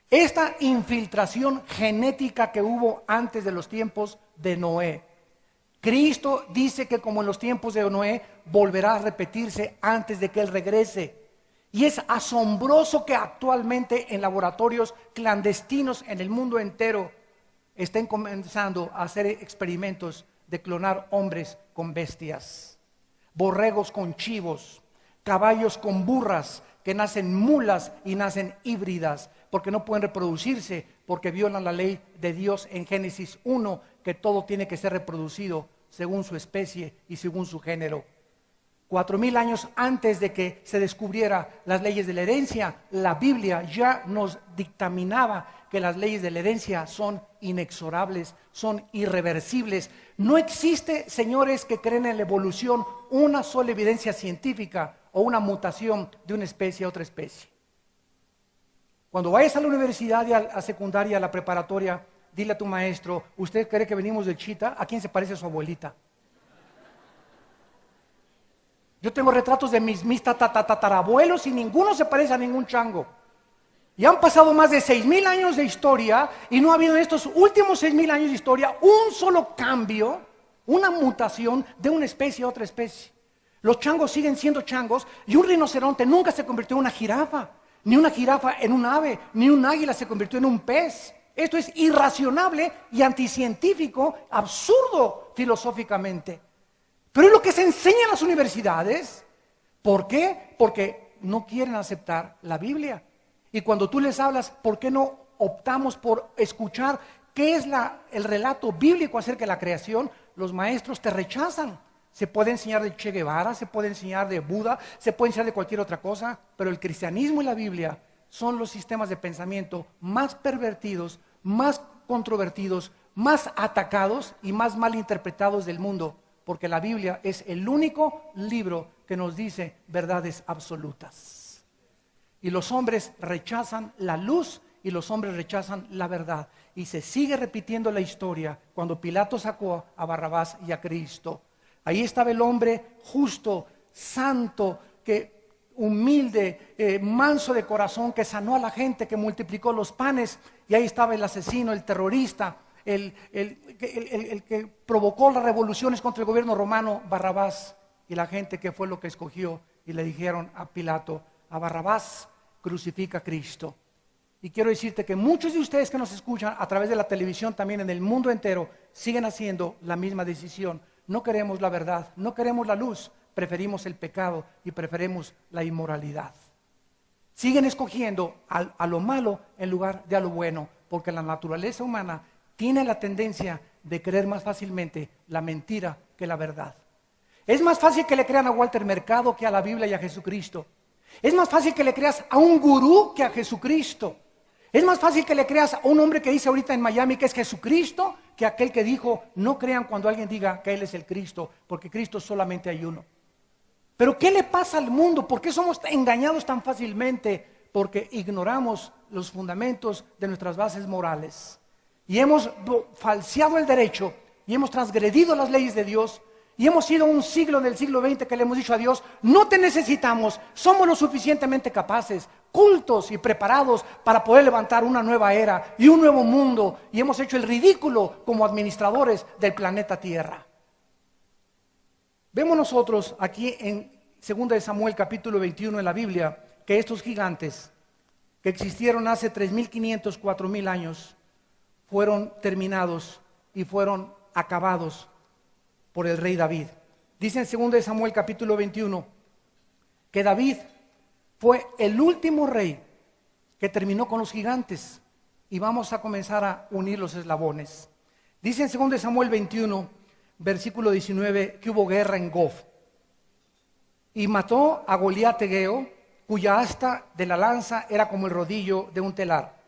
Esta infiltración genética que hubo antes de los tiempos de Noé, Cristo dice que como en los tiempos de Noé, volverá a repetirse antes de que Él regrese. Y es asombroso que actualmente en laboratorios clandestinos en el mundo entero estén comenzando a hacer experimentos de clonar hombres con bestias, borregos con chivos, caballos con burras, que nacen mulas y nacen híbridas, porque no pueden reproducirse, porque violan la ley de Dios en Génesis 1, que todo tiene que ser reproducido según su especie y según su género. 4000 años antes de que se descubriera las leyes de la herencia, la Biblia ya nos dictaminaba que las leyes de la herencia son inexorables, son irreversibles. No existe, señores que creen en la evolución, una sola evidencia científica o una mutación de una especie a otra especie. Cuando vayas a la universidad y a secundaria, a la preparatoria, dile a tu maestro, ¿usted cree que venimos de Chita? ¿A quién se parece su abuelita? Yo tengo retratos de mis tatarabuelos y ninguno se parece a ningún chango. Y han pasado más de 6000 años de historia y no ha habido en estos últimos 6000 años de historia un solo cambio, una mutación de una especie a otra especie. Los changos siguen siendo changos y un rinoceronte nunca se convirtió en una jirafa, ni una jirafa en un ave, ni un águila se convirtió en un pez. Esto es irracionable y anticientífico, absurdo filosóficamente. Pero es lo que se enseña en las universidades. ¿Por qué? Porque no quieren aceptar la Biblia. Y cuando tú les hablas, ¿por qué no optamos por escuchar qué es el relato bíblico acerca de la creación? Los maestros te rechazan. Se puede enseñar de Che Guevara, se puede enseñar de Buda, se puede enseñar de cualquier otra cosa, pero el cristianismo y la Biblia son los sistemas de pensamiento más pervertidos, más controvertidos, más atacados y más mal interpretados del mundo. Porque la Biblia es el único libro que nos dice verdades absolutas. Y los hombres rechazan la luz y los hombres rechazan la verdad. Y se sigue repitiendo la historia cuando Pilato sacó a Barrabás y a Cristo. Ahí estaba el hombre justo, santo, humilde, manso de corazón, que sanó a la gente, que multiplicó los panes. Y ahí estaba el asesino, el terrorista, el que provocó las revoluciones contra el gobierno romano, Barrabás, y la gente que fue lo que escogió y le dijeron a Pilato, a Barrabás crucifica a Cristo. Y quiero decirte que muchos de ustedes que nos escuchan a través de la televisión, también en el mundo entero, siguen haciendo la misma decisión. No queremos la verdad, no queremos la luz, preferimos el pecado y preferimos la inmoralidad. Siguen escogiendo a lo malo en lugar de a lo bueno, porque la naturaleza humana tiene la tendencia de creer más fácilmente la mentira que la verdad. Es más fácil que le crean a Walter Mercado que a la Biblia y a Jesucristo. Es más fácil que le creas a un gurú que a Jesucristo. Es más fácil que le creas a un hombre que dice ahorita en Miami que es Jesucristo que aquel que dijo, no crean cuando alguien diga que Él es el Cristo, porque Cristo solamente hay uno. Pero ¿qué le pasa al mundo? ¿Por qué somos engañados tan fácilmente? Porque ignoramos los fundamentos de nuestras bases morales. Y hemos falseado el derecho y hemos transgredido las leyes de Dios. Y hemos sido un siglo del siglo XX que le hemos dicho a Dios, no te necesitamos, somos lo suficientemente capaces, cultos y preparados para poder levantar una nueva era y un nuevo mundo. Y hemos hecho el ridículo como administradores del planeta Tierra. Vemos nosotros aquí en 2 de Samuel capítulo 21 en la Biblia, que estos gigantes que existieron hace 3500, 4000 años, fueron terminados y fueron acabados por el rey David. Dice en 2 de Samuel capítulo 21 que David fue el último rey que terminó con los gigantes. Y vamos a comenzar a unir los eslabones. Dice en 2 Samuel 21, versículo 19, que hubo guerra en Gob. Y mató a Goliat Egeo, cuya asta de la lanza era como el rodillo de un telar.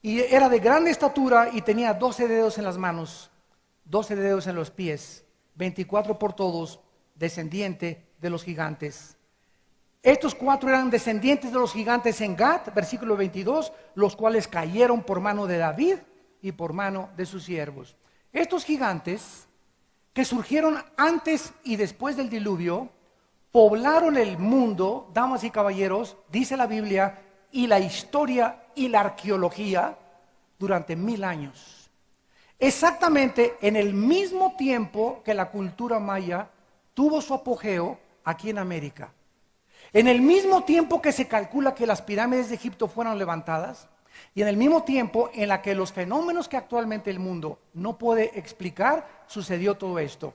Y era de gran estatura y tenía 12 dedos en las manos, 12 dedos en los pies, 24 por todos, descendiente de los gigantes. Estos 4 eran descendientes de los gigantes en Gat, versículo 22, los cuales cayeron por mano de David y por mano de sus siervos. Estos gigantes, que surgieron antes y después del diluvio, poblaron el mundo, damas y caballeros, dice la Biblia, y la historia y la arqueología durante 1000 años. Exactamente en el mismo tiempo que la cultura maya tuvo su apogeo aquí en América. En el mismo tiempo que se calcula que las pirámides de Egipto fueron levantadas, y en el mismo tiempo en la que los fenómenos que actualmente el mundo no puede explicar, sucedió todo esto.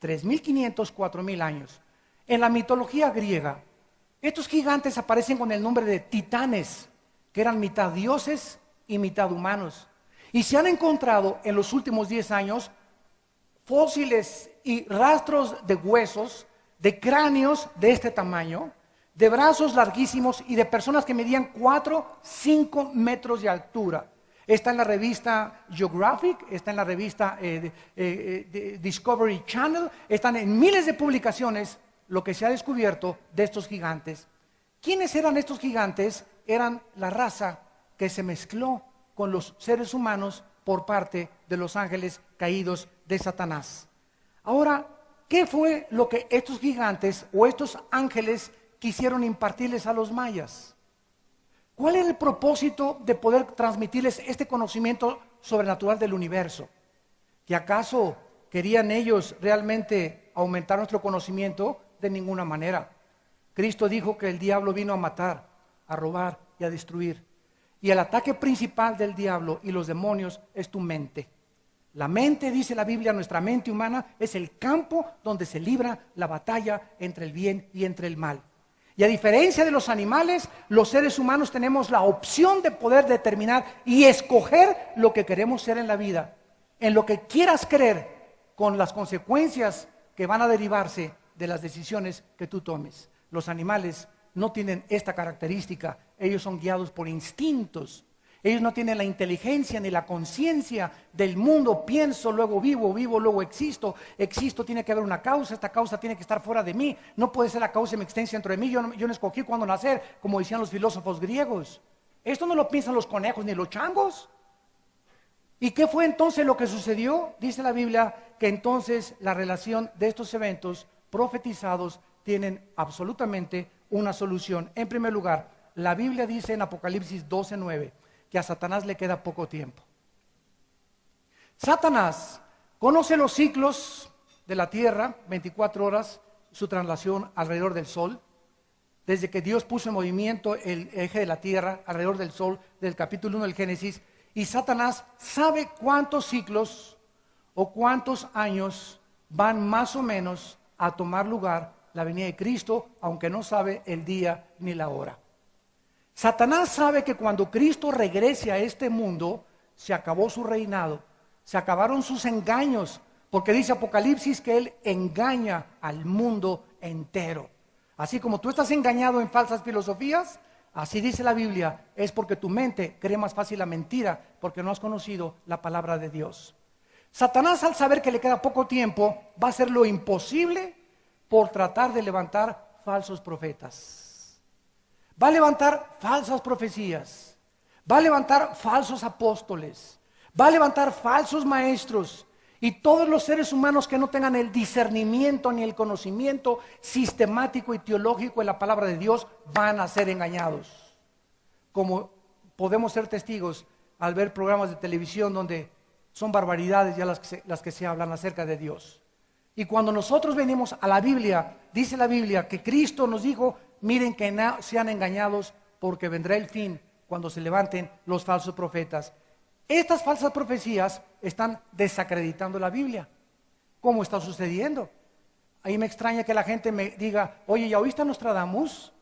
3500, 4000 años. En la mitología griega, estos gigantes aparecen con el nombre de titanes, que eran mitad dioses y mitad humanos. Y se han encontrado en los últimos 10 años fósiles y rastros de huesos, de cráneos de este tamaño, de brazos larguísimos y de personas que medían 4, 5 metros de altura. Está en la revista Geographic, está en la revista Discovery Channel, están en miles de publicaciones lo que se ha descubierto de estos gigantes. ¿Quiénes eran estos gigantes? Eran la raza que se mezcló con los seres humanos por parte de los ángeles caídos de Satanás. Ahora, ¿qué fue lo que estos gigantes o estos ángeles quisieron impartirles a los mayas? ¿Cuál era el propósito de poder transmitirles este conocimiento sobrenatural del universo? ¿Que acaso querían ellos realmente aumentar nuestro conocimiento? De ninguna manera. Cristo dijo que el diablo vino a matar, a robar y a destruir. Y el ataque principal del diablo y los demonios es tu mente. La mente, dice la Biblia, nuestra mente humana es el campo donde se libra la batalla entre el bien y entre el mal. Y a diferencia de los animales, los seres humanos tenemos la opción de poder determinar y escoger lo que queremos ser en la vida, en lo que quieras creer, con las consecuencias que van a derivarse de las decisiones que tú tomes. Los animales no tienen esta característica, ellos son guiados por instintos. Ellos no tienen la inteligencia ni la conciencia del mundo. Pienso, luego vivo, vivo, luego existo. Existo, tiene que haber una causa, esta causa tiene que estar fuera de mí. No puede ser la causa y mi existencia dentro de mí. Yo no escogí cuándo nacer, como decían los filósofos griegos. Esto no lo piensan los conejos ni los changos. ¿Y qué fue entonces lo que sucedió? Dice la Biblia que entonces la relación de estos eventos profetizados tienen absolutamente una solución. En primer lugar, la Biblia dice en Apocalipsis 12:9 que a Satanás le queda poco tiempo. Satanás conoce los ciclos de la tierra, 24 horas, su traslación alrededor del sol, desde que Dios puso en movimiento el eje de la tierra alrededor del sol, del capítulo 1 del Génesis, y Satanás sabe cuántos ciclos o cuántos años van más o menos a tomar lugar la venida de Cristo, aunque no sabe el día ni la hora. Satanás sabe que cuando Cristo regrese a este mundo, se acabó su reinado, se acabaron sus engaños, porque dice Apocalipsis que Él engaña al mundo entero. Así como tú estás engañado en falsas filosofías, así dice la Biblia, es porque tu mente cree más fácil la mentira, porque no has conocido la palabra de Dios. Satanás, al saber que le queda poco tiempo, va a hacer lo imposible por tratar de levantar falsos profetas. Va a levantar falsas profecías, va a levantar falsos apóstoles, va a levantar falsos maestros, y todos los seres humanos que no tengan el discernimiento ni el conocimiento sistemático y teológico de la palabra de Dios van a ser engañados. Como podemos ser testigos al ver programas de televisión donde son barbaridades ya las que se hablan acerca de Dios. Y cuando nosotros venimos a la Biblia, dice la Biblia que Cristo nos dijo, miren que no sean engañados porque vendrá el fin cuando se levanten los falsos profetas. Estas falsas profecías están desacreditando la Biblia. ¿Cómo está sucediendo? Ahí me extraña que la gente me diga, oye, ¿ya oíste a Nostradamus?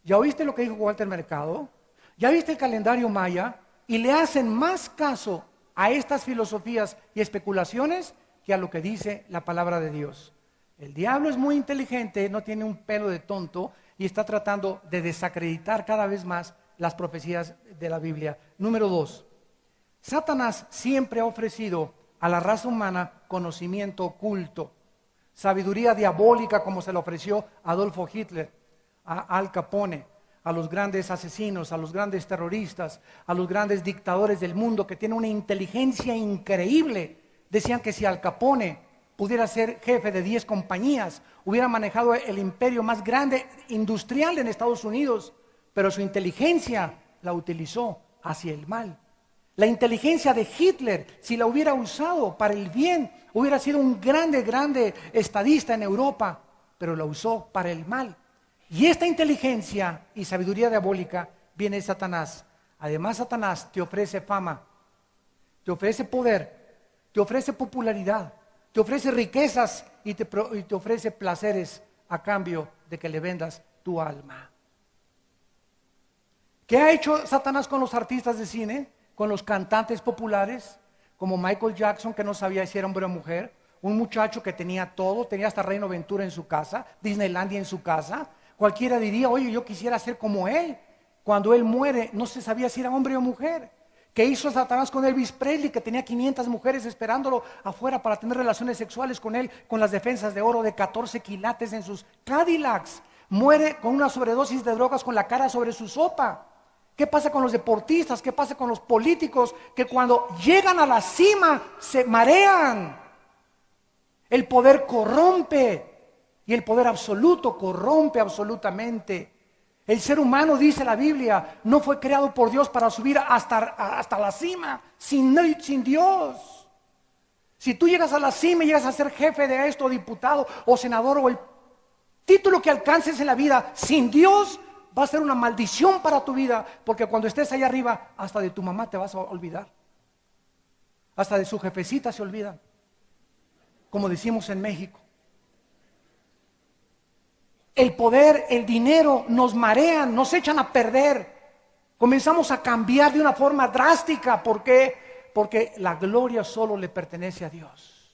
¿Ya oíste lo que dijo Walter Mercado? ¿Ya viste el calendario maya? Y le hacen más caso a estas filosofías y especulaciones que a lo que dice la palabra de Dios. El diablo es muy inteligente, no tiene un pelo de tonto y está tratando de desacreditar cada vez más las profecías de la Biblia. Número 2, Satanás siempre ha ofrecido a la raza humana conocimiento oculto, sabiduría diabólica como se le ofreció a Adolfo Hitler, a Al Capone, a los grandes asesinos, a los grandes terroristas, a los grandes dictadores del mundo que tienen una inteligencia increíble. Decían que si Al Capone pudiera ser jefe de 10 compañías, hubiera manejado el imperio más grande industrial en Estados Unidos, pero su inteligencia la utilizó hacia el mal. La inteligencia de Hitler, si la hubiera usado para el bien, hubiera sido un grande estadista en Europa, pero la usó para el mal. Y esta inteligencia y sabiduría diabólica viene de Satanás. Además, Satanás te ofrece fama, te ofrece poder, te ofrece popularidad, te ofrece riquezas y te ofrece placeres a cambio de que le vendas tu alma. ¿Qué ha hecho Satanás con los artistas de cine? Con los cantantes populares, como Michael Jackson, que no sabía si era hombre o mujer, un muchacho que tenía todo, tenía hasta Reino Aventura en su casa, Disneylandia en su casa. Cualquiera diría, oye, yo quisiera ser como él. Cuando él muere, no se sabía si era hombre o mujer. ¿Qué hizo Satanás con Elvis Presley, que tenía 500 mujeres esperándolo afuera para tener relaciones sexuales con él, con las defensas de oro de 14 quilates en sus Cadillacs? Muere con una sobredosis de drogas con la cara sobre su sopa. ¿Qué pasa con los deportistas? ¿Qué pasa con los políticos? Que cuando llegan a la cima se marean. El poder corrompe y el poder absoluto corrompe absolutamente. El ser humano, dice la Biblia, no fue creado por Dios para subir hasta la cima sin Dios. Si tú llegas a la cima y llegas a ser jefe de esto, diputado o senador o el título que alcances en la vida sin Dios, va a ser una maldición para tu vida, porque cuando estés allá arriba, hasta de tu mamá te vas a olvidar. Hasta de su jefecita se olvidan, como decimos en México. El poder, el dinero nos marean, nos echan a perder. Comenzamos a cambiar de una forma drástica. ¿Por qué? Porque la gloria solo le pertenece a Dios.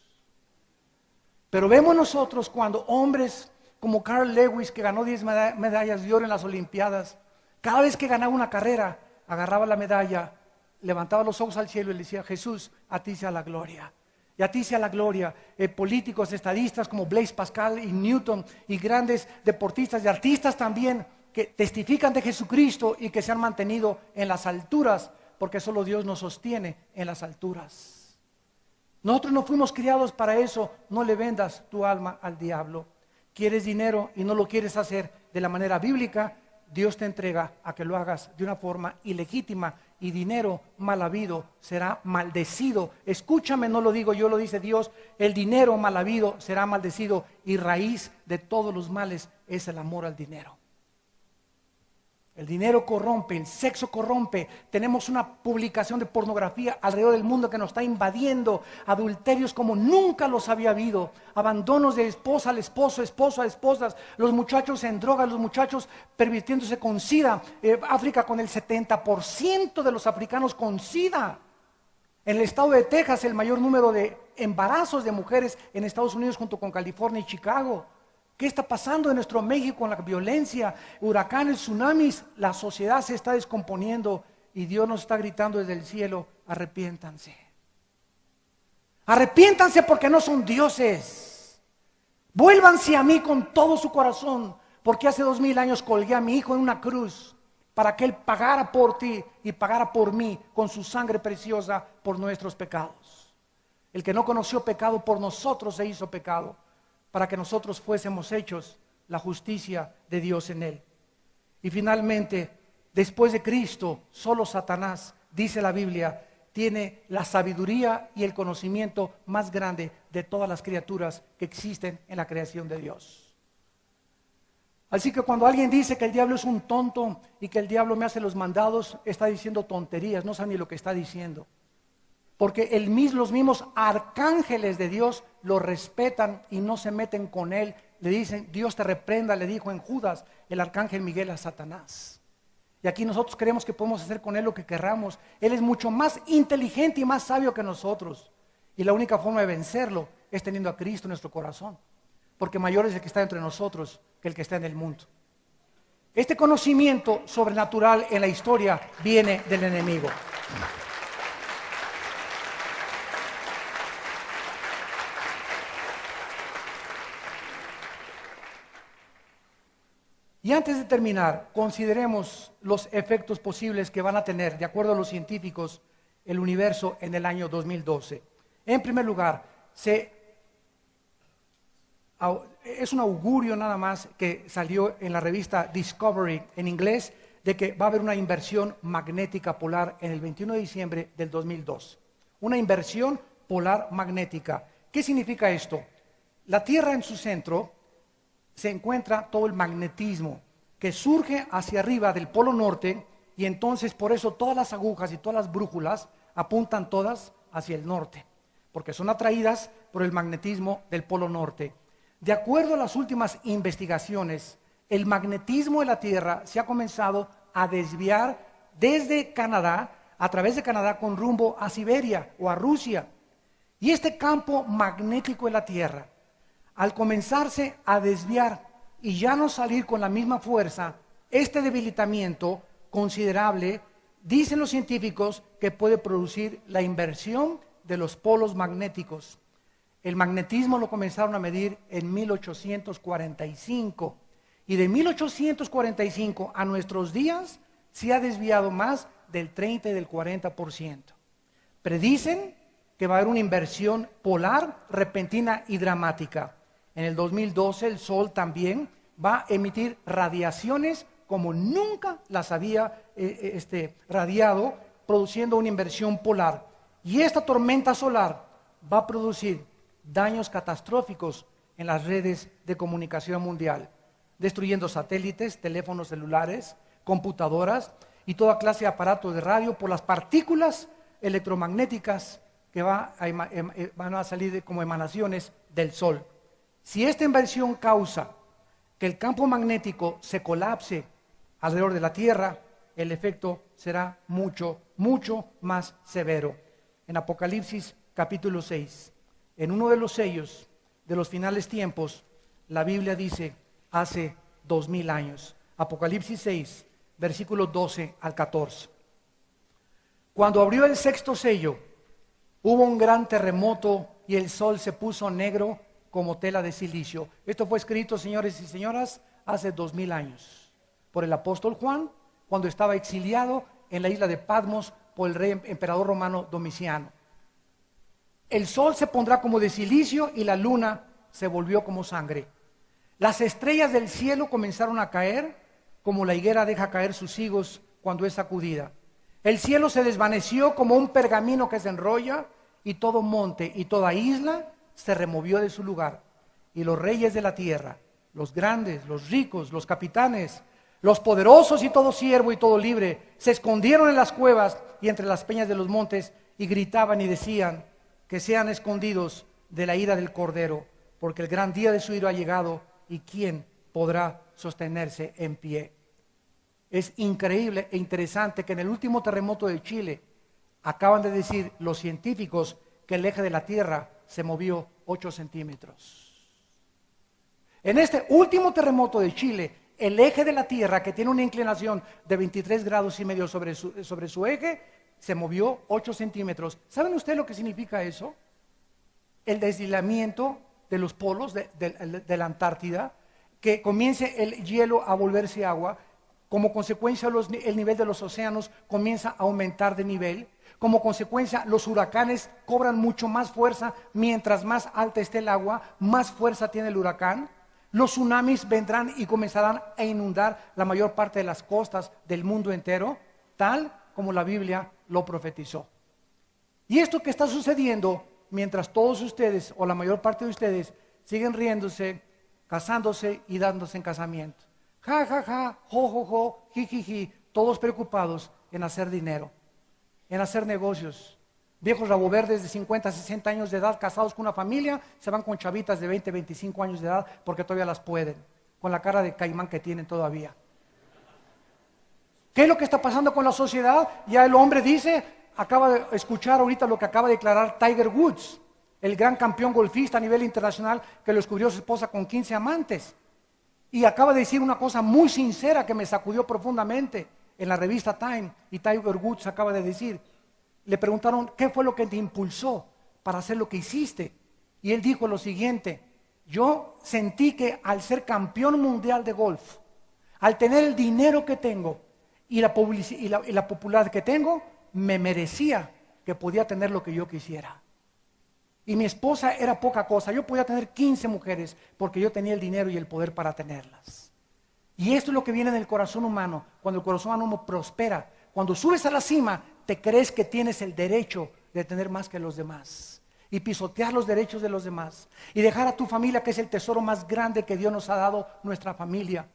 Pero vemos nosotros cuando hombres como Carl Lewis, que ganó 10 medallas de oro en las Olimpiadas, cada vez que ganaba una carrera, agarraba la medalla, levantaba los ojos al cielo y le decía, Jesús, a ti sea la gloria. Y a ti sea la gloria. Políticos, estadistas como Blaise Pascal y Newton, y grandes deportistas y artistas también, que testifican de Jesucristo y que se han mantenido en las alturas, porque solo Dios nos sostiene en las alturas. Nosotros no fuimos criados para eso. No le vendas tu alma al diablo. ¿Quieres dinero y no lo quieres hacer de la manera bíblica? Dios te entrega a que lo hagas de una forma ilegítima, y dinero mal habido será maldecido. Escúchame, no lo digo yo, lo dice Dios. El dinero mal habido será maldecido, y raíz de todos los males es el amor al dinero. El dinero corrompe, el sexo corrompe. Tenemos una publicación de pornografía alrededor del mundo que nos está invadiendo. Adulterios como nunca los había habido. Abandonos de esposa al esposo, esposo a esposas. Los muchachos en drogas, los muchachos pervirtiéndose con SIDA. África con el 70% de los africanos con SIDA. En el estado de Texas, el mayor número de embarazos de mujeres en Estados Unidos, junto con California y Chicago. ¿Qué está pasando en nuestro México con la violencia, huracanes, tsunamis? La sociedad se está descomponiendo y Dios nos está gritando desde el cielo, arrepiéntanse. Arrepiéntanse porque no son dioses. Vuélvanse a mí con todo su corazón, porque hace 2000 años colgué a mi hijo en una cruz para que Él pagara por ti y pagara por mí con su sangre preciosa por nuestros pecados. El que no conoció pecado por nosotros se hizo pecado, para que nosotros fuésemos hechos la justicia de Dios en Él. Y finalmente, después de Cristo, solo Satanás, dice la Biblia, tiene la sabiduría y el conocimiento más grande de todas las criaturas que existen en la creación de Dios. Así que cuando alguien dice que el diablo es un tonto y que el diablo me hace los mandados, está diciendo tonterías, no sabe ni lo que está diciendo. Porque los mismos arcángeles de Dios lo respetan y no se meten con él le dicen, Dios te reprenda, le dijo en Judas el arcángel Miguel a Satanás. Y aquí nosotros creemos que podemos hacer con él lo que querramos. Él es mucho más inteligente y más sabio que nosotros. Y la única forma de vencerlo es teniendo a Cristo en nuestro corazón. Porque mayor es el que está entre nosotros que el que está en el mundo. Este conocimiento sobrenatural en la historia viene del enemigo. Y antes de terminar, consideremos los efectos posibles que van a tener, de acuerdo a los científicos, el universo en el año 2012. En primer lugar, es un augurio nada más que salió en la revista Discovery en inglés, de que va a haber una inversión magnética polar en el 21 de diciembre del 2002. Una inversión polar magnética. ¿Qué significa esto? La Tierra en su centro se encuentra todo el magnetismo que surge hacia arriba del polo norte, y entonces por eso todas las agujas y todas las brújulas apuntan todas hacia el norte, porque son atraídas por el magnetismo del polo norte. De acuerdo a las últimas investigaciones, el magnetismo de la Tierra se ha comenzado a desviar desde Canadá, a través de Canadá, con rumbo a Siberia o a Rusia. Y este campo magnético de la Tierra, al comenzarse a desviar y ya no salir con la misma fuerza, este debilitamiento considerable, dicen los científicos, que puede producir la inversión de los polos magnéticos. El magnetismo lo comenzaron a medir en 1845, y de 1845 a nuestros días se ha desviado más del 30 y del 40%. Predicen que va a haber una inversión polar repentina y dramática. En el 2012 el Sol también va a emitir radiaciones como nunca las había radiado, produciendo una inversión polar. Y esta tormenta solar va a producir daños catastróficos en las redes de comunicación mundial, destruyendo satélites, teléfonos celulares, computadoras y toda clase de aparatos de radio por las partículas electromagnéticas que van a salir como emanaciones del Sol. Si esta inversión causa que el campo magnético se colapse alrededor de la Tierra, el efecto será mucho, mucho más severo. En Apocalipsis capítulo 6, en uno de los sellos de los finales tiempos, la Biblia dice, hace 2000 años. Apocalipsis 6, versículos 12 al 14. Cuando abrió el sexto sello, hubo un gran terremoto y el sol se puso negro como tela de silicio. Esto fue escrito, señores y señoras, hace 2000 años por el apóstol Juan, cuando estaba exiliado en la isla de Patmos por el rey emperador romano Domiciano. El sol se pondrá como de silicio y la luna se volvió como sangre. Las estrellas del cielo comenzaron a caer como la higuera deja caer sus higos cuando es sacudida. El cielo se desvaneció como un pergamino que se enrolla, y todo monte y toda isla se removió de su lugar. Y los reyes de la tierra, los grandes, los ricos, los capitanes, los poderosos y todo siervo y todo libre, se escondieron en las cuevas y entre las peñas de los montes, y gritaban y decían, que sean escondidos de la ira del Cordero, porque el gran día de su ira ha llegado, y ¿quién podrá sostenerse en pie? Es increíble e interesante que en el último terremoto de Chile, acaban de decir los científicos que el eje de la Tierra se movió 8 centímetros. En este último terremoto de Chile, el eje de la Tierra, que tiene una inclinación de 23 grados y medio sobre su eje, se movió 8 centímetros. ¿Saben ustedes lo que significa eso? El deslizamiento de los polos de la Antártida, que comience el hielo a volverse agua. Como consecuencia, el nivel de los océanos comienza a aumentar de nivel. Como consecuencia, los huracanes cobran mucho más fuerza. Mientras más alta esté el agua, más fuerza tiene el huracán. Los tsunamis vendrán y comenzarán a inundar la mayor parte de las costas del mundo entero, tal como la Biblia lo profetizó. Y esto que está sucediendo, mientras todos ustedes, o la mayor parte de ustedes, siguen riéndose, casándose y dándose en casamiento. Ja, ja, ja, jo, jo, jo, ji, ji, ji, todos preocupados en hacer dinero, en hacer negocios, Viejos rabo verdes de 50, 60 años de edad, casados con una familia, se van con chavitas de 20, 25 años de edad porque todavía las pueden, con la cara de caimán que tienen todavía. ¿Qué es lo que está pasando con la sociedad? Ya el hombre dice, acaba de escuchar ahorita lo que acaba de declarar Tiger Woods, el gran campeón golfista a nivel internacional que lo descubrió su esposa con 15 amantes. Y acaba de decir una cosa muy sincera que me sacudió profundamente en la revista Time. Y Tiger Woods acaba de decir, le preguntaron, ¿qué fue lo que te impulsó para hacer lo que hiciste? Y él dijo lo siguiente, yo sentí que al ser campeón mundial de golf, al tener el dinero que tengo y la popularidad que tengo, me merecía que podía tener lo que yo quisiera. Y mi esposa era poca cosa, yo podía tener 15 mujeres porque yo tenía el dinero y el poder para tenerlas. Y esto es lo que viene del corazón humano, cuando el corazón humano prospera. Cuando subes a la cima, te crees que tienes el derecho de tener más que los demás y pisotear los derechos de los demás y dejar a tu familia, que es el tesoro más grande que Dios nos ha dado, nuestra familia.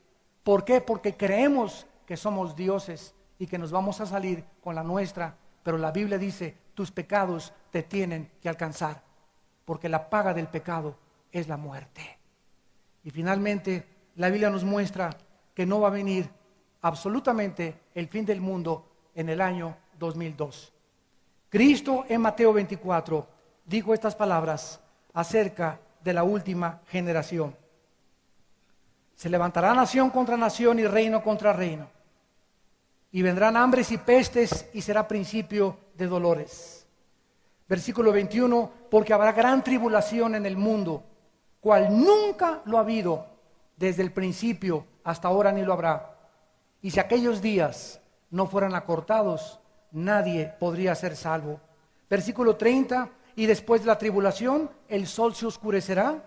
¿Por qué? Porque creemos que somos dioses y que nos vamos a salir con la nuestra, pero la Biblia dice, tus pecados te tienen que alcanzar, porque la paga del pecado es la muerte. Y finalmente, la Biblia nos muestra que no va a venir absolutamente el fin del mundo en el año 2002. Cristo en Mateo 24 dijo estas palabras acerca de la última generación. Se levantará nación contra nación y reino contra reino. Y vendrán hambres y pestes y será principio de dolores. Versículo 21, porque habrá gran tribulación en el mundo, cual nunca lo ha habido desde el principio hasta ahora ni lo habrá. Y si aquellos días no fueran acortados, nadie podría ser salvo. Versículo 30, y después de la tribulación, el sol se oscurecerá,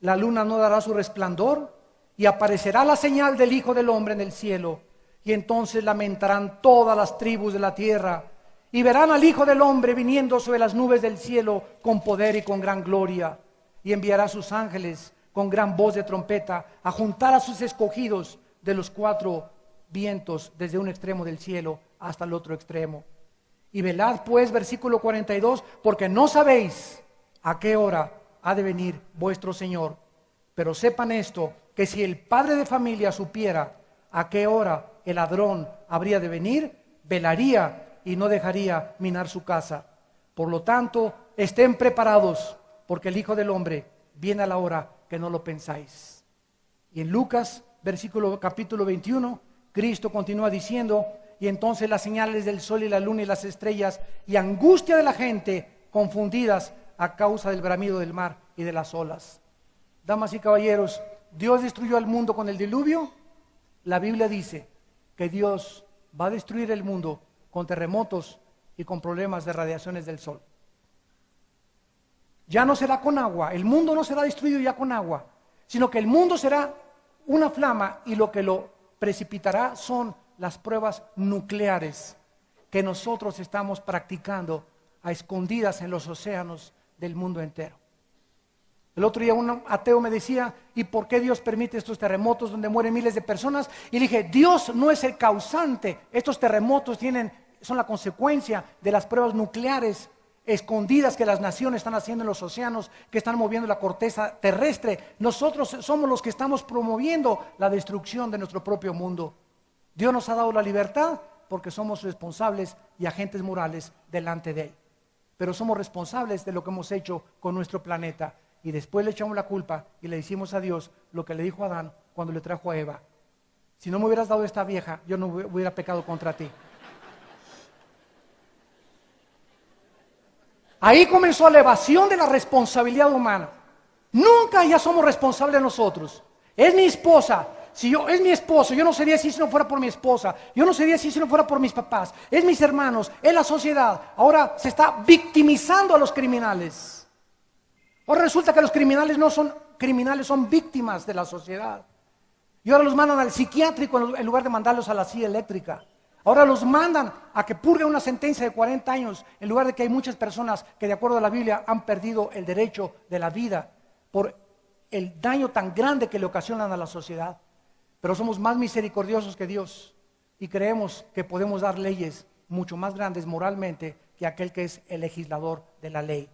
la luna no dará su resplandor, y aparecerá la señal del Hijo del Hombre en el cielo, y entonces lamentarán todas las tribus de la tierra, y verán al Hijo del Hombre viniendo sobre las nubes del cielo con poder y con gran gloria, y enviará a sus ángeles con gran voz de trompeta a juntar a sus escogidos de los cuatro vientos desde un extremo del cielo hasta el otro extremo. Y velad pues, versículo 42, porque no sabéis a qué hora ha de venir vuestro Señor. Pero sepan esto, que si el padre de familia supiera a qué hora el ladrón habría de venir, velaría y no dejaría minar su casa. Por lo tanto, estén preparados, porque el Hijo del Hombre viene a la hora que no lo pensáis. Y en Lucas, capítulo 21, Cristo continúa diciendo, y entonces las señales del sol y la luna y las estrellas, y angustia de la gente confundidas a causa del bramido del mar y de las olas. Damas y caballeros, ¿Dios destruyó al mundo con el diluvio? La Biblia dice que Dios va a destruir el mundo con terremotos y con problemas de radiaciones del sol. Ya no será con agua, el mundo no será destruido ya con agua, sino que el mundo será una flama y lo que lo precipitará son las pruebas nucleares que nosotros estamos practicando a escondidas en los océanos del mundo entero. El otro día un ateo me decía, ¿y por qué Dios permite estos terremotos donde mueren miles de personas? Y le dije, Dios no es el causante, estos terremotos son la consecuencia de las pruebas nucleares escondidas que las naciones están haciendo en los océanos, que están moviendo la corteza terrestre. Nosotros somos los que estamos promoviendo la destrucción de nuestro propio mundo. Dios nos ha dado la libertad porque somos responsables y agentes morales delante de Él. Pero somos responsables de lo que hemos hecho con nuestro planeta. Y después le echamos la culpa y le decimos a Dios lo que le dijo a Adán cuando le trajo a Eva. Si no me hubieras dado esta vieja, yo no hubiera pecado contra ti. Ahí comenzó la evasión de la responsabilidad humana. Nunca ya somos responsables nosotros. Es mi esposa. Es mi esposo, yo no sería así si no fuera por mi esposa. Yo no sería así si no fuera por mis papás. Es mis hermanos, es la sociedad. Ahora se está victimizando a los criminales. Ahora resulta que los criminales no son criminales, son víctimas de la sociedad. Y ahora los mandan al psiquiátrico en lugar de mandarlos a la silla eléctrica. Ahora los mandan a que purguen una sentencia de 40 años en lugar de que hay muchas personas que de acuerdo a la Biblia han perdido el derecho de la vida por el daño tan grande que le ocasionan a la sociedad. Pero somos más misericordiosos que Dios y creemos que podemos dar leyes mucho más grandes moralmente que aquel que es el legislador de la ley.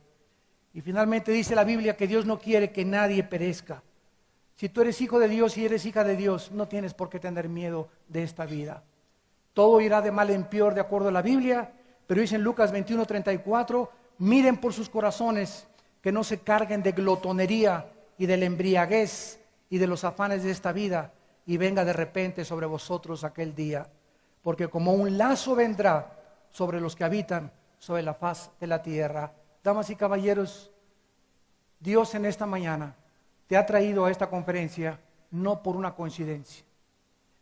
Y finalmente dice la Biblia que Dios no quiere que nadie perezca. Si tú eres hijo de Dios y eres hija de Dios, no tienes por qué tener miedo de esta vida. Todo irá de mal en peor de acuerdo a la Biblia, pero dice en Lucas 21:34, miren por sus corazones que no se carguen de glotonería y de la embriaguez y de los afanes de esta vida, y venga de repente sobre vosotros aquel día, porque como un lazo vendrá sobre los que habitan sobre la faz de la tierra. Damas y caballeros, Dios en esta mañana te ha traído a esta conferencia no por una coincidencia,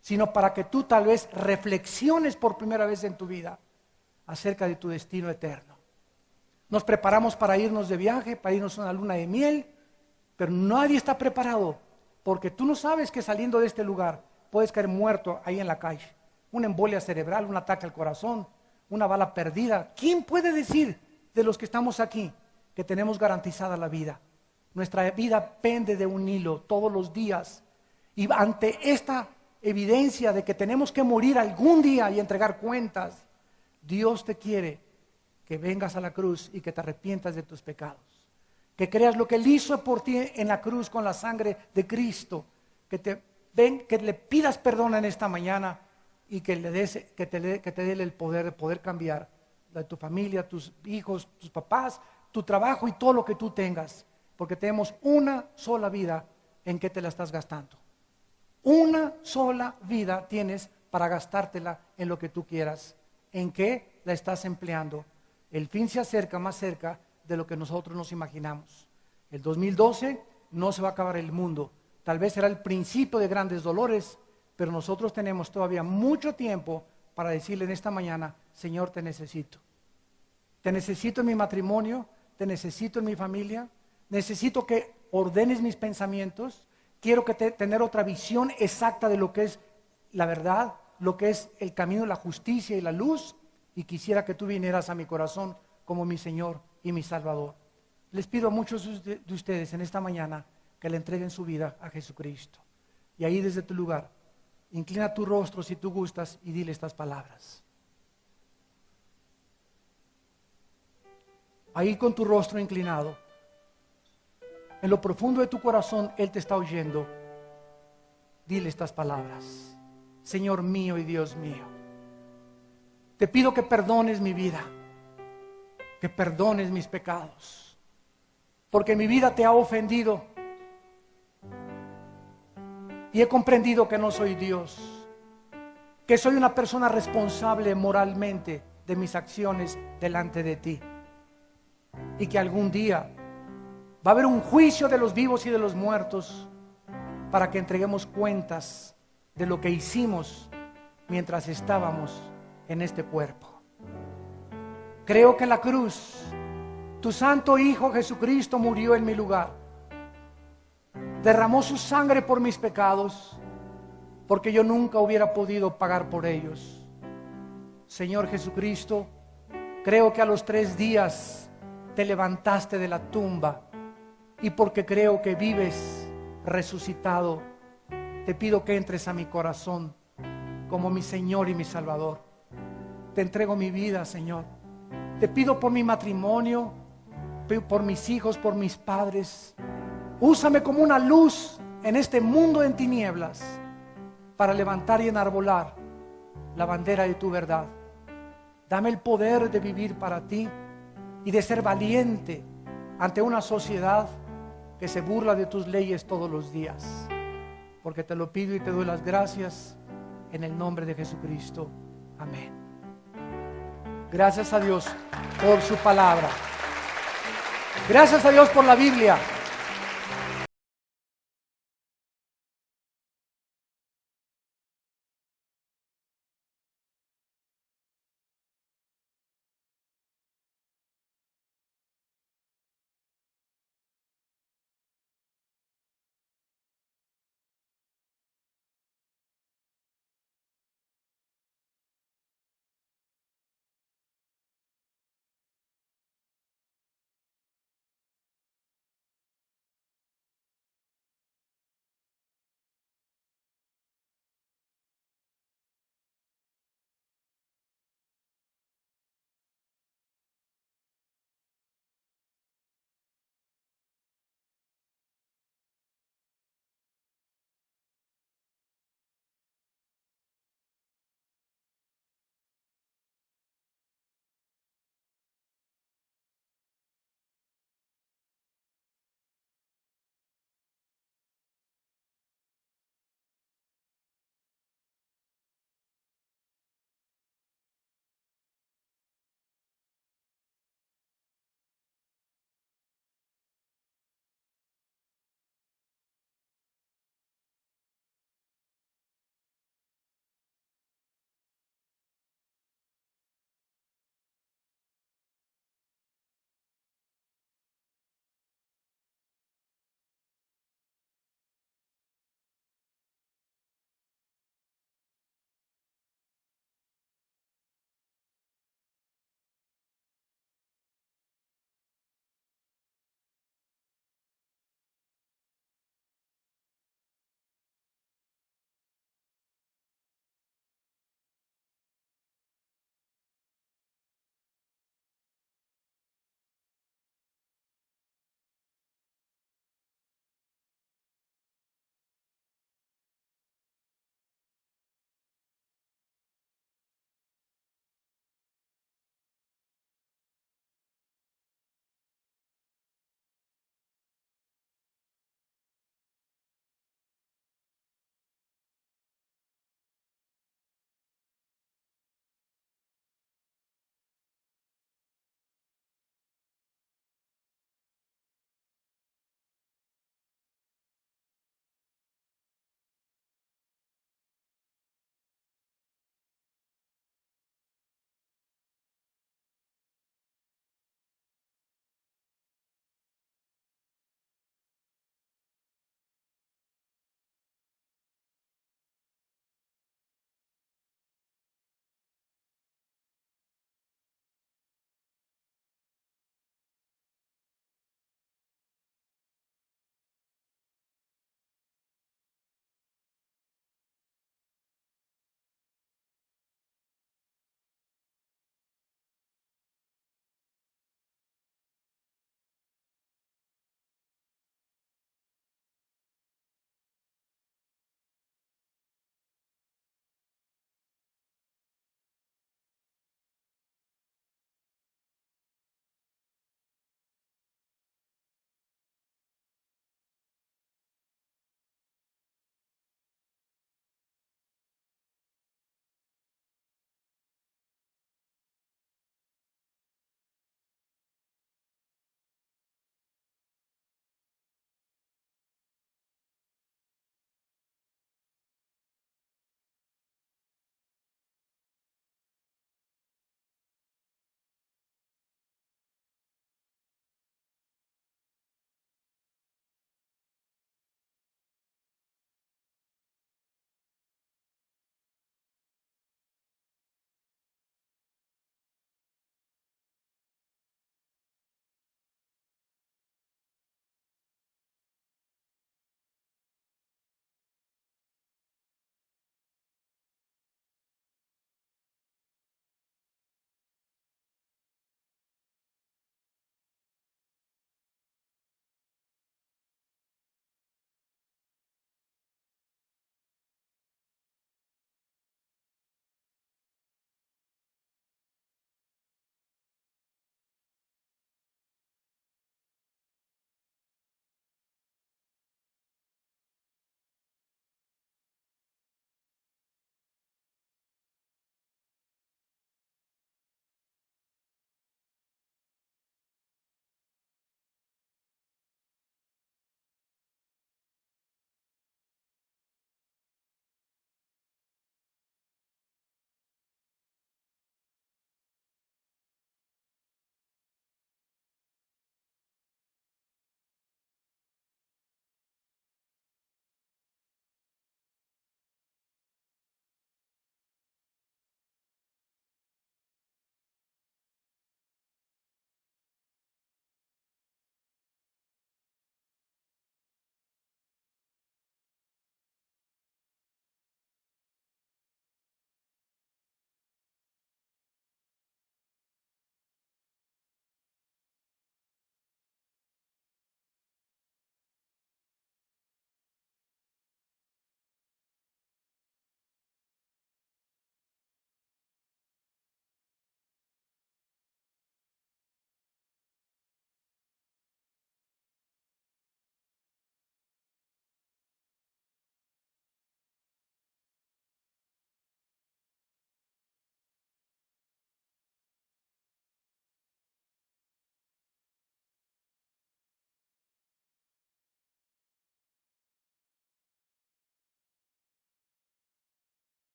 sino para que tú tal vez reflexiones por primera vez en tu vida acerca de tu destino eterno. Nos preparamos para irnos de viaje, para irnos a una luna de miel, pero nadie está preparado, porque tú no sabes que saliendo de este lugar puedes caer muerto ahí en la calle. Una embolia cerebral, un ataque al corazón, una bala perdida. ¿Quién puede decir de los que estamos aquí que tenemos garantizada la vida? Nuestra vida pende de un hilo todos los días, y ante esta evidencia de que tenemos que morir algún día y entregar cuentas, Dios te quiere que vengas a la cruz y que te arrepientas de tus pecados, que creas lo que Él hizo por ti en la cruz con la sangre de Cristo, que le pidas perdón en esta mañana y que te dé el poder de poder cambiar de tu familia, tus hijos, tus papás, tu trabajo y todo lo que tú tengas, porque tenemos una sola vida. ¿En qué te la estás gastando? Una sola vida tienes para gastártela en lo que tú quieras. ¿En qué la estás empleando? El fin se acerca más cerca de lo que nosotros nos imaginamos. El 2012 no se va a acabar el mundo. Tal vez será el principio de grandes dolores, pero nosotros tenemos todavía mucho tiempo para decirle en esta mañana: Señor, te necesito. Te necesito en mi matrimonio, te necesito en mi familia, necesito que ordenes mis pensamientos, quiero tener otra visión exacta de lo que es la verdad, lo que es el camino, la justicia y la luz, y quisiera que tú vinieras a mi corazón como mi Señor y mi Salvador. Les pido a muchos de ustedes en esta mañana que le entreguen su vida a Jesucristo. Y ahí desde tu lugar, inclina tu rostro si tú gustas y dile estas palabras. Ahí con tu rostro inclinado, en lo profundo de tu corazón, Él te está oyendo. Dile estas palabras: Señor mío y Dios mío, te pido que perdones mi vida, que perdones mis pecados, porque mi vida te ha ofendido y he comprendido que no soy Dios, que soy una persona responsable moralmente de mis acciones delante de ti, y que algún día va a haber un juicio de los vivos y de los muertos para que entreguemos cuentas de lo que hicimos mientras estábamos en este cuerpo. Creo que en la cruz tu santo Hijo Jesucristo murió en mi lugar, derramó su sangre por mis pecados, porque yo nunca hubiera podido pagar por ellos. Señor Jesucristo, creo que a los 3 días te levantaste de la tumba, y porque creo que vives resucitado, te pido que entres a mi corazón como mi Señor y mi Salvador. Te entrego mi vida, Señor. Te pido por mi matrimonio, por mis hijos, por mis padres. Úsame como una luz en este mundo en tinieblas para levantar y enarbolar la bandera de tu verdad. Dame el poder de vivir para ti y de ser valiente ante una sociedad que se burla de tus leyes todos los días. Porque te lo pido y te doy las gracias en el nombre de Jesucristo. Amén. Gracias a Dios por su palabra. Gracias a Dios por la Biblia.